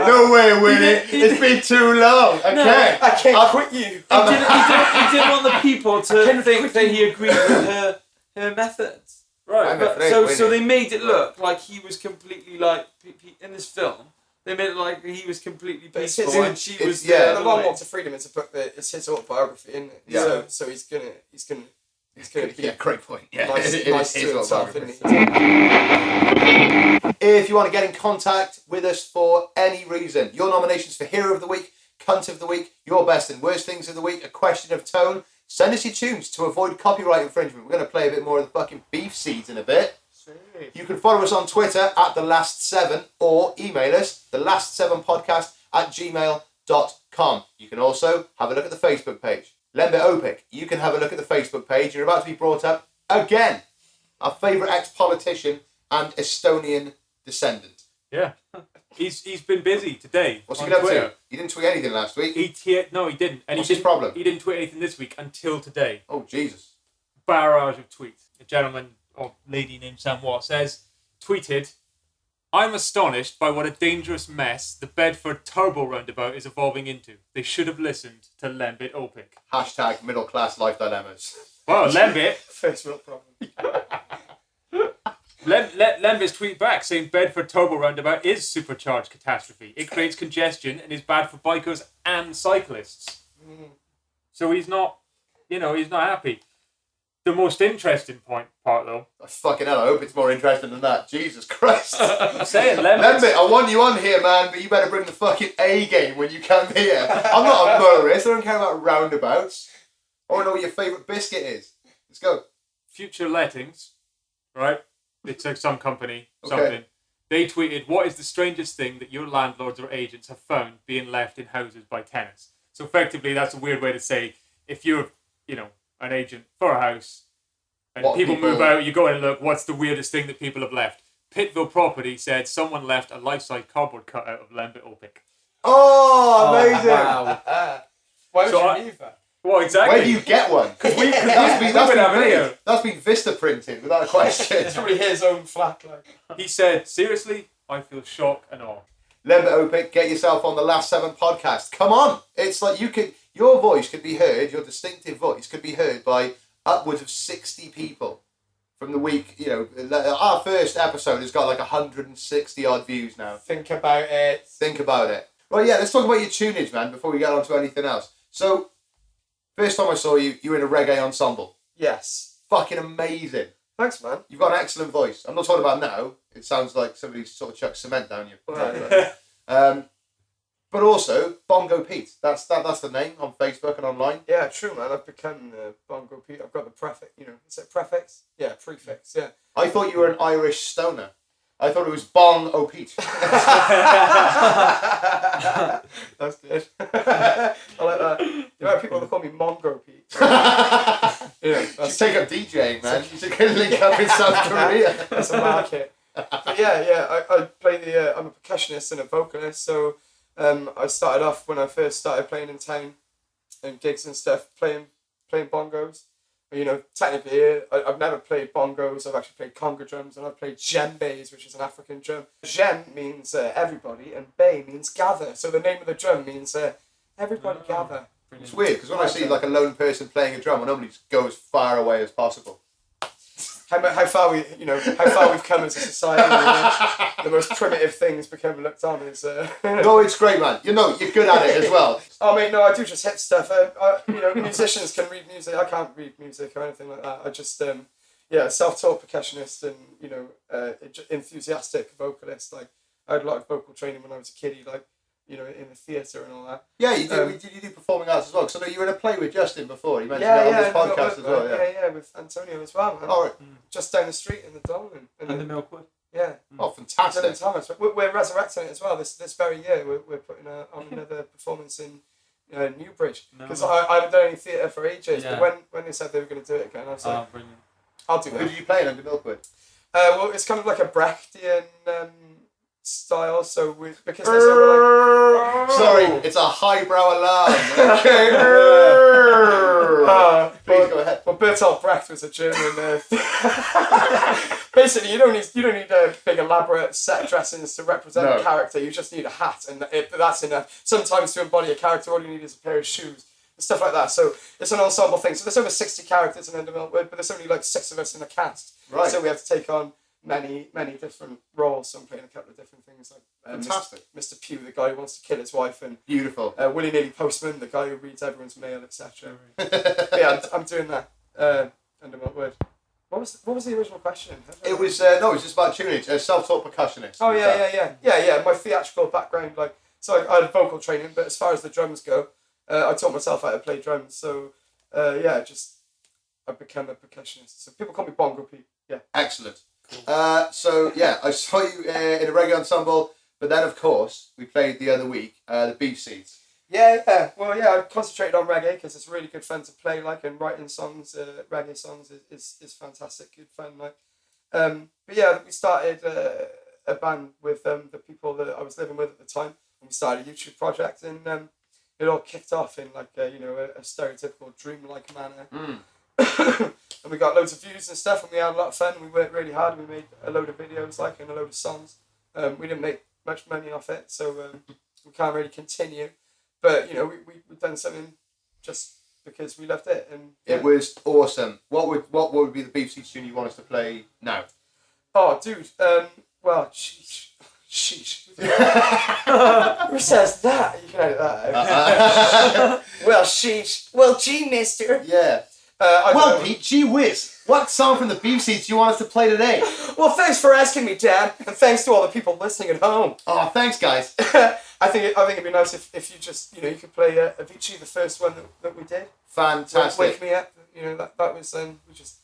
No way, Winnie. It's been too long. I can't quit you. He didn't want the people to think that he agreed with her methods. Right. So they made it look like he was completely in this film. They made it like he was completely peaceful and she was. The Long Walk to Freedom is a book that it's his autobiography, isn't it? Yeah. So he's gonna. Yeah, great point. Yeah, nice to himself, isn't he? If you want to get in contact with us for any reason, your nominations for Hero of the Week, Cunt of the Week, your best and worst things of the week, a question of tone, send us your tunes to avoid copyright infringement. We're going to play a bit more of the fucking beef seeds in a bit. You can follow us on Twitter at TheLast7 or email us thelast7podcast@gmail.com. You can also have a look at the Facebook page. Lembe Opic, you can have a look at the Facebook page. You're about to be brought up again. Our favourite ex-politician and Estonian descendant. Yeah. He's been busy today. What's he been up to? He didn't tweet anything last week. No, he didn't. And What's his problem? He didn't tweet anything this week until today. Oh, Jesus. Barrage of tweets. A gentleman or lady named Sam Watt tweeted, "I'm astonished by what a dangerous mess the Bedford Turbo Roundabout is evolving into. They should have listened to Lembit Opic." # middle class life dilemmas. Well, Lembit. First world problem. Lembit's tweet back saying Bedford Turbo Roundabout is supercharged catastrophe. It creates congestion and is bad for bikers and cyclists. So he's not happy. The most interesting part though. Oh, fucking hell, I hope it's more interesting than that. Jesus Christ. I'm saying, Lembit, I want you on here, man, but you better bring the fucking A game when you come here. I'm not a motorist, I don't care about roundabouts. I want to know what your favourite biscuit is. Let's go. Future Lettings, right? It's like some company, something. They tweeted, "What is the strangest thing that your landlords or agents have found being left in houses by tenants?" So effectively, that's a weird way to say, if you're, an agent for a house, And people move out, you go in and look, what's the weirdest thing that people have left? Pittville Property said someone left a life-size cardboard cutout of Lambert Opik. Oh, amazing! Wow. Why would you leave that? Well, exactly. Where do you get one? Because that's been Vista printed, without a question. It's probably his own flat. He said, seriously, I feel shock and awe. Lambert Opik, get yourself on the Last 7 podcast. Come on! It's like your voice could be heard, your distinctive voice could be heard by upwards of 60 people from the week. Our first episode has got like 160 odd views now. Think about it. Well, yeah, let's talk about your tunage, man, before we get on to anything else. So, first time I saw you, you were in a reggae ensemble. Yes. Fucking amazing. Thanks, man. You've got an excellent voice. I'm not talking about now. It sounds like somebody sort of chucked cement down you. But also, Bongo Pete. That's the name on Facebook and online. Yeah, true, man. I've become Bongo Pete. I've got the prefix, is it prefix? Yeah, prefix, yeah. I thought you were an Irish stoner. I thought it was Bong O Pete. That's good. I like that. You know, people that call me Mongo Pete. You should take up DJing, man. You should link up in South Korea. That's a market. But yeah, I play I'm a percussionist and a vocalist, so I started off when I first started playing in town and gigs and stuff, playing bongos. Technically, I've never played bongos. I've actually played conga drums, and I've played djembes, which is an African drum. Djem means everybody, and bay means gather. So the name of the drum means everybody gather. It's weird, because when I see like a lone person playing a drum, I normally just go as far away as possible. How far we've come as a society. The most primitive things become looked on as. No, it's great, man. You're good at it as well. Oh mate, no, I do just hit stuff. Musicians can read music. I can't read music or anything like that. I just self-taught percussionist and enthusiastic vocalist. Like I had a lot of vocal training when I was a kiddie. Like in the theatre and all that. Yeah, you do. You do performing arts as well. Because I know you were in a play with Justin before. You mentioned that on this podcast as well. Yeah, with Antonio as well. Man. All right. Just down the street in the Dome and the Milkwood. Yeah. Oh, fantastic. Thomas. We're resurrecting it as well. This very year, we're putting on another performance in Newbridge. Because I haven't done any theatre for ages. Yeah. But when they said they were going to do it again, I was like, brilliant. I'll do it. Who did you play in under Milkwood? Well, it's kind of like a Brechtian style. So because they said sorry, it's a highbrow alarm. Okay. Please go ahead. Well, Bertolt Brecht was a German. Basically, you don't need big elaborate set dressings to represent a character. You just need a hat, and that's enough. Sometimes to embody a character, all you need is a pair of shoes and stuff like that. So it's an ensemble thing. So there's over 60 characters in Under Milkwood, but there's only like 6 of us in the cast. Right. So we have to take on many different roles. So I'm playing a couple of different things, like fantastic. Mr. Pugh, the guy who wants to kill his wife, and beautiful. Willy Nilly Postman, the guy who reads everyone's mail, etc. Yeah, I'm doing that under Milkwood. What was the original question? It was it's just about tunage. A self-taught percussionist. Oh yeah. My theatrical background, so I had vocal training, but as far as the drums go, I taught myself how to play drums. So I became a percussionist. So people call me Bongo Pete. Yeah. Excellent. I saw you in a reggae ensemble, but then of course we played the other week the Beef Seeds. Yeah. Well, yeah, I concentrated on reggae because it's really good fun to play. And writing songs, reggae songs is fantastic, good fun. But yeah, we started a band with the people that I was living with at the time, and we started a YouTube project, and it all kicked off in a stereotypical dreamlike manner. And we got loads of views and stuff, and we had a lot of fun. We worked really hard. We made a load of videos, and a load of songs. We didn't make much money off it, so we can't really continue. But we've done something just because we loved it, and it was awesome. What would be the Beef Seeds tune you want us to play now? Oh, dude. Well, sheesh. Who says that? You can edit that out. Well, sheesh. Well, gee, mister. Yeah. Pete, gee whiz. What song from the Beef Seeds do you want us to play today? Well, thanks for asking me, Dad, and thanks to all the people listening at home. Oh, thanks, guys. I think it'd be nice if you just you could play Avicii, the first one that we did. Fantastic. Wake Me Up. That was we just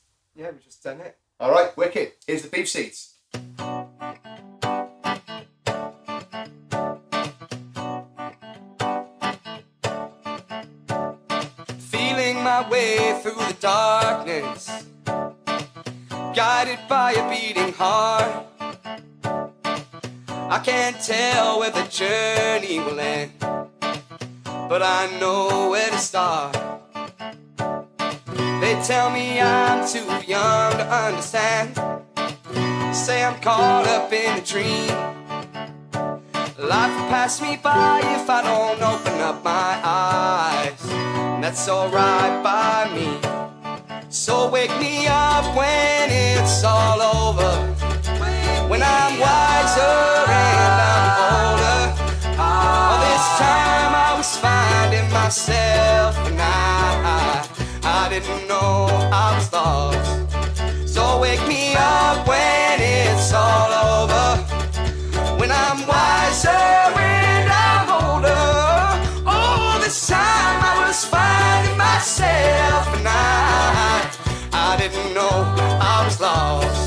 done it. All right, wicked. Here's the Beef Seeds. Feeling my way through the darkness, guided by a beating heart. I can't tell where the journey will end, but I know where to start. They tell me I'm too young to understand, say I'm caught up in a dream. Life will pass me by if I don't open up my eyes, and that's alright by me. So wake me up when it's all over, when I'm wiser and I'm older. All this time I was finding myself, and I didn't know I was lost. So wake me up when it's all over, when I'm wiser and I'm older. All this time I was finding myself, and I didn't know I was lost.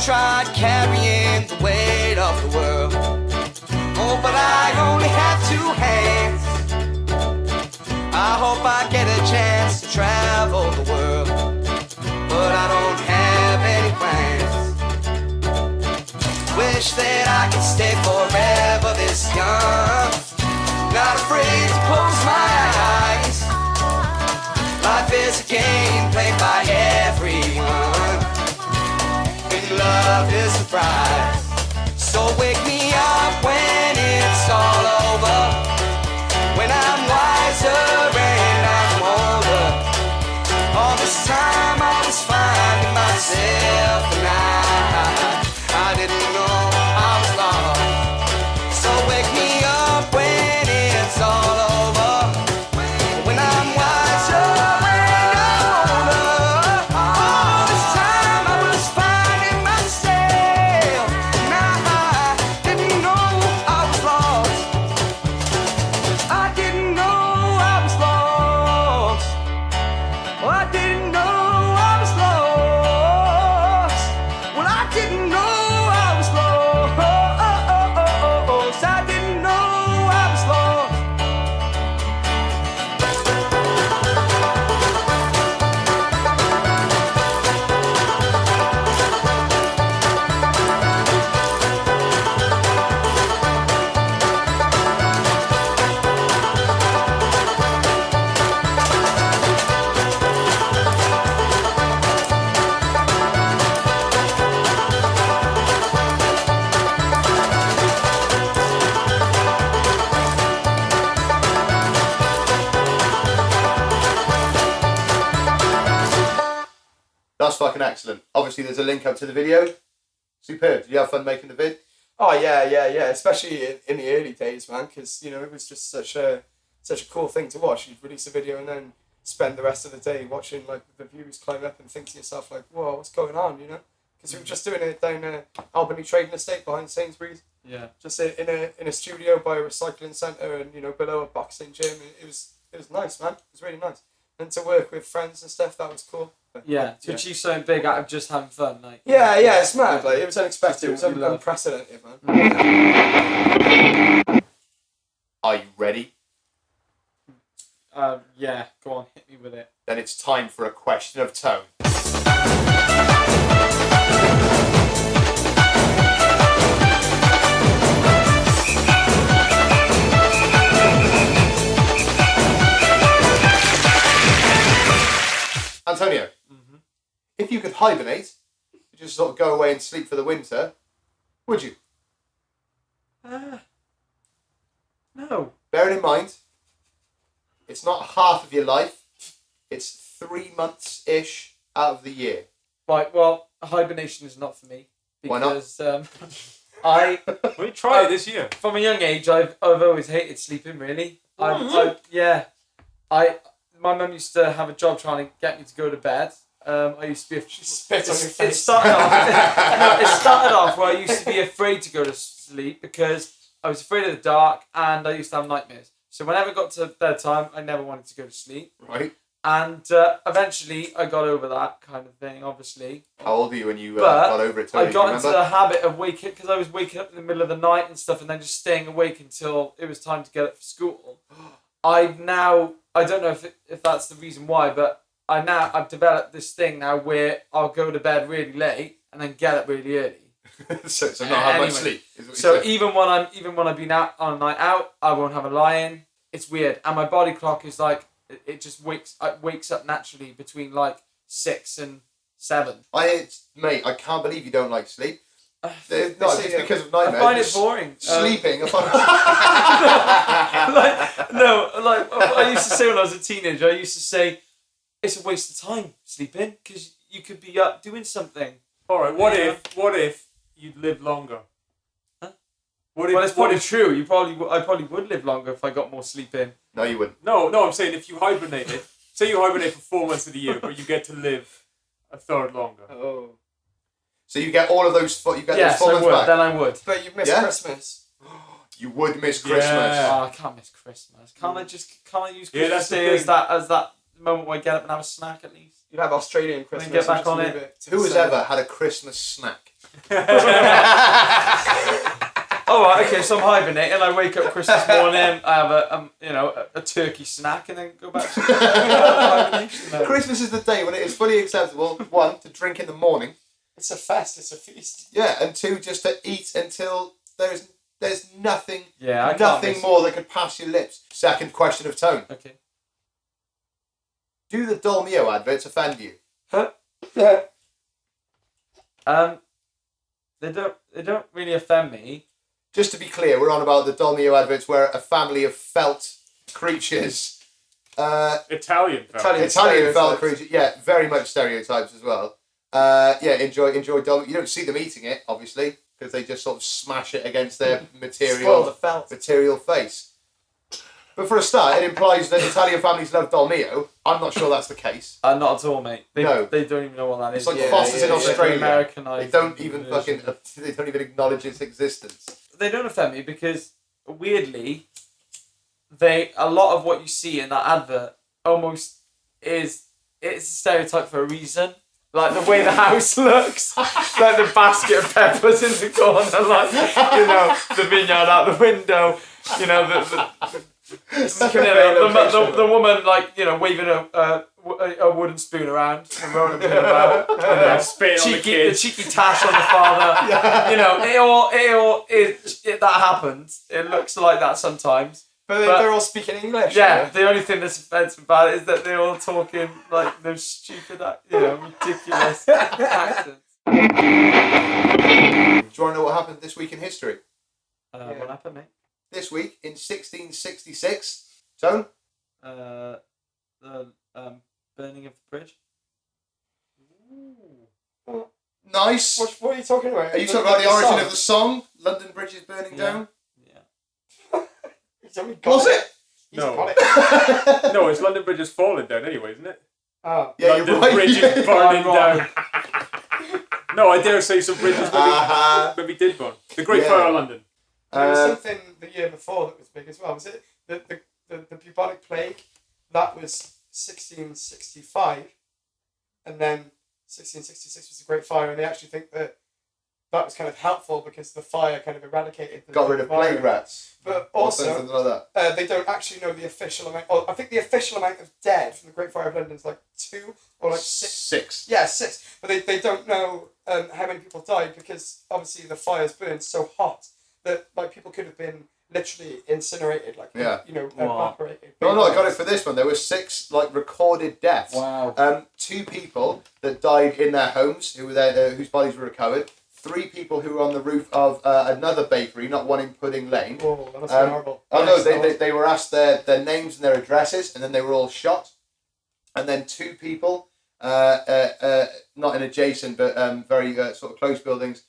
Tried carrying the weight of the world, oh, but I only have 2 hands. I hope I get a chance to travel the world, but I don't have any plans. Wish that I could stay forever this young, not afraid to close my eyes. Life is a game played by everyone, love is the prize. So wake me up when it's all over, when I'm wiser and I'm older. All this time I was finding myself, and I didn't know I was lost. So wake me up when it's all over, when I'm wiser and I'm older. All this time I was finding myself, and I didn't know I was lost. I didn't know I was lost. Oh, I didn't know I was lost. Well, I didn't know I was lost. I didn't know I was lost. That's fucking excellent. Obviously, there's a link up to the video. Superb. Did you have fun making the vid? Oh yeah, especially in the early days, man, because you know it was just such a cool thing to watch. You'd release a video and then spend the rest of the day watching like the views climb up and think to yourself like, whoa, what's going on, you know? Because we were just doing it down Albany Trading Estate behind Sainsbury's. Yeah. Just in a studio by a recycling centre, and you know below a boxing gym. It was nice, man. It was really nice. And to work with friends and stuff, that was cool. Yeah, to achieve something big out of just having fun, like. Yeah, it's mad. Like it was unexpected. It was unprecedented, man. Are you ready? Yeah, go on, hit me with it. Then it's time for a question of tone. Antonio, if you could hibernate, just sort of go away and sleep for the winter, would you? No. Bearing in mind, it's not half of your life, it's 3 months-ish out of the year. Right, well, hibernation is not for me. Why not? Because We tried it this year. from a young age, I've always hated sleeping, really. my mum used to have a job trying to get me to go to bed. I used to be. She spit on your face. It started off. No, it started off where I used to be afraid to go to sleep because I was afraid of the dark and I used to have nightmares. So whenever it got to bedtime, I never wanted to go to sleep. Right. And eventually, I got over that kind of thing. Obviously. How old were you when you got over it? Tony? I got into the habit of waking because I was waking up in the middle of the night and stuff, and then just staying awake until it was time to get up for school. I don't know if that's the reason why, but I've developed this thing now where I'll go to bed really late and then get up really early. so not have much sleep. So even when I've been out on a night out, I won't have a lie-in. It's weird, and my body clock is like it just wakes up naturally between like 6 and 7. Mate, I can't believe you don't like sleep. It's because of nightmares. I find it boring. Sleeping. I used to say when I was a teenager, I used to say, it's a waste of time sleeping because you could be up doing something. All right. What if you'd live longer? Huh? It's probably true. I probably would live longer if I got more sleep in. No, you wouldn't. No. I'm saying if you hibernated, say you hibernate for 4 months of the year, but you get to live a third longer. Oh. So you get all of those. Those 4 Yes, I months would. back. Then I would. But you miss Yeah? Christmas. You would miss Christmas. Yeah. Oh, I can't miss Christmas. Can't I use Yeah, Christmas that's the Day as thing. that moment where I get up and have a snack at least? You'd have Australian Christmas. get back and just on move it. to Who has December. ever had a Christmas snack? Oh, right, okay, so I'm hibernating. I wake up Christmas morning. I have a turkey snack, and then go back to hibernation mode. Christmas is the day when it is fully acceptable, 1, to drink in the morning. It's a fest. It's a feast. Yeah, and 2, just to eat until there's nothing, Yeah, I can't nothing miss- more that could pass your lips. Second question of tone. Okay. Do the Dolmio adverts offend you? Yeah. They don't really offend me. Just to be clear, we're on about the Dolmio adverts where a family of felt creatures, Italian. Fella. Italian. Italian felt Stereotypes. creatures, yeah, very much stereotypes as well. Enjoy Dolmio. You don't see them eating it, obviously, because they just sort of smash it against their Spoil the felt. material face. But for a start, it implies that Italian families love Dolmio. I'm not sure that's the case. Not at all, mate. They don't even know what that It's is. like Foster's in Australia. Americanized They don't even version. they don't even acknowledge its existence. They don't offend me because weirdly, a lot of what you see in that advert almost it's a stereotype for a reason. Like the way the house looks, like the basket of peppers in the corner, like the vineyard out the window, the woman waving a wooden spoon around and rolling it about, Spit on the the kids. cheeky tash on the father. That happens. It looks like that sometimes. But they're all speaking English. Yeah, the only thing that's offensive about it is that they're all talking like those stupid, ridiculous accents. Do you want to know what happened this week in history? What happened, mate? This week in 1666, Tone? The burning of the bridge. Nice. What are you talking about? Are you talking about the origin of the song? London Bridge is burning down? Yeah. Was it? No. Got it. No, it's London Bridge is falling down anyway, isn't it? Oh. Yeah, London you're right. Bridge is burning down. No, I dare say some bridges maybe did burn. The Great Yeah. Fire of London. There was something the year before that was big as well. Was it the bubonic plague? That was 1665, and then 1666 was the Great Fire, and they actually think that was kind of helpful because the fire kind of eradicated the Got rid of plague rats. But Or also, something like that. they don't actually know the official amount. I think the official amount of dead from the Great Fire of London is like 2 or like 6. 6. Yeah, 6. But they don't know how many people died because obviously the fires burned so hot that like people could have been literally incinerated, like evaporated. No, I got it for this one. There were 6 recorded deaths. Wow. 2 people that died in their homes who were there, whose bodies were recovered. 3 people who were on the roof of another bakery, not one in Pudding Lane. Oh, that must be horrible. Oh no, Yes, they were asked their names and their addresses, and then they were all shot. And then 2 people, not in adjacent but very sort of close buildings,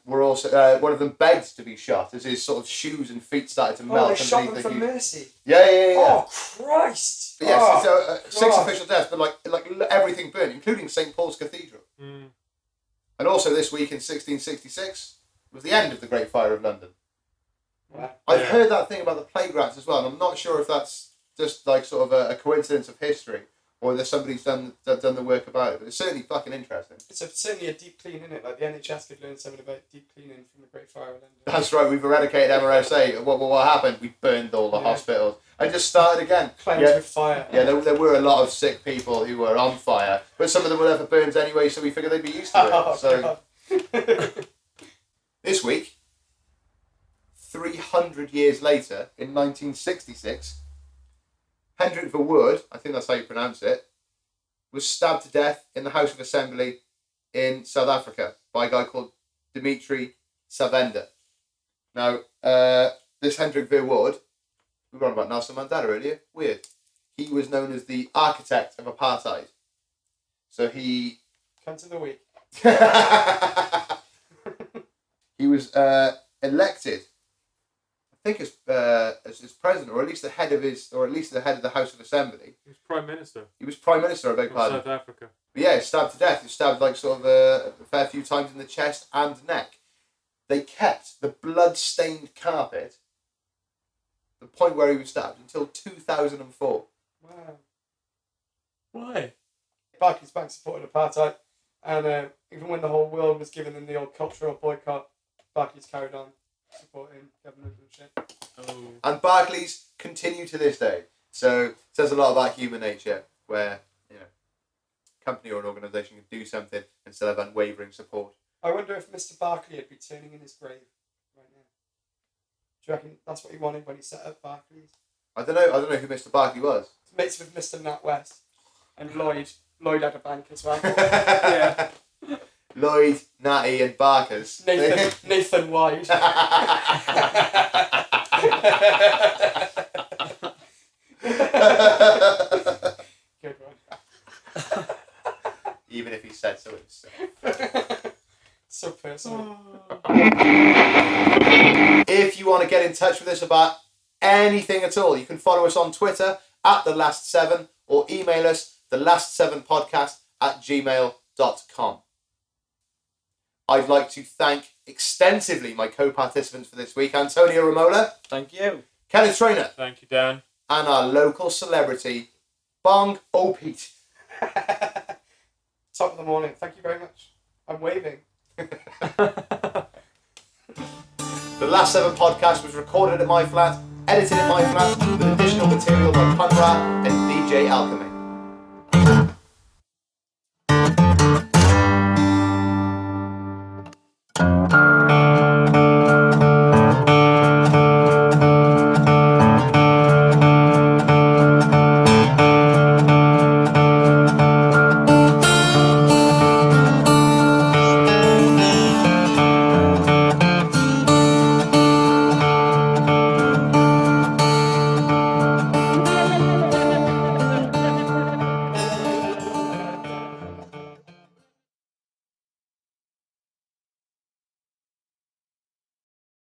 were also one of them begged to be shot as his sort of shoes and feet started to melt. They shot them underneath for the mercy. Yeah. Oh Christ! But yes, Oh, so 6 official deaths, but like everything burned, including St Paul's Cathedral. Mm. And also this week in 1666 was the end of the Great Fire of London. wow. I've heard that thing about the plague rats as well, and I'm not sure if that's just like sort of a coincidence of history, or there's somebody's done the work about it. But it's certainly fucking interesting. It's certainly a deep clean, isn't it? Like the NHS could learn something about deep cleaning from the Great Fire of London. That's right. We've eradicated MRSA. What happened? We burned all the hospitals and just started again. Cleansed with fire. Yeah, there were a lot of sick people who were on fire, but some of them were never burns anyway, so we figured they'd be used to it. God. This week, 300 years later, in 1966, Hendrik Verwoerd, I think that's how you pronounce it, was stabbed to death in the House of Assembly in South Africa by a guy called Dimitri Savenda. Now, this Hendrik Verwoerd, we were on about Nelson Mandela earlier, weird. He was known as the architect of apartheid. So he... Come to the week. He was elected, I think, as his president, or at least the head of the House of Assembly. He was Prime Minister He was Prime Minister, I beg of pardon. South Africa. But yeah, stabbed to death. He was stabbed like sort of a fair few times in the chest and neck. They kept the blood-stained carpet, the point where he was stabbed, until 2004. Wow. Why? Barclays Bank supported apartheid, and even when the whole world was giving them the old cultural boycott, Barclays carried on supporting government and shit. Oh. And Barclays continue to this day. So it says a lot about human nature, where a company or an organisation can do something and still have unwavering support. I wonder if Mr. Barclay would be turning in his grave right now. Do you reckon that's what he wanted when he set up Barclays? I don't know who Mr. Barclay was. Mates with Mr. Nat West and Lloyd. Lloyd had a bank as well. Yeah. Lloyd, Natty and Barkers. Nathan White. Good one. Even if he said so himself. So personal. If you want to get in touch with us about anything at all, you can follow us on Twitter @TheLast7 or email us thelast7podcast@gmail.com. I'd like to thank extensively my co-participants for this week, Antonio Romola. Thank you. Kenneth Trainer. Thank you, Dan. And our local celebrity, Bong O'Pete. Top of the morning. Thank you very much. I'm waving. The Last 7 podcast was recorded at my flat, edited at my flat, with additional material by Conrad and DJ Alchemy.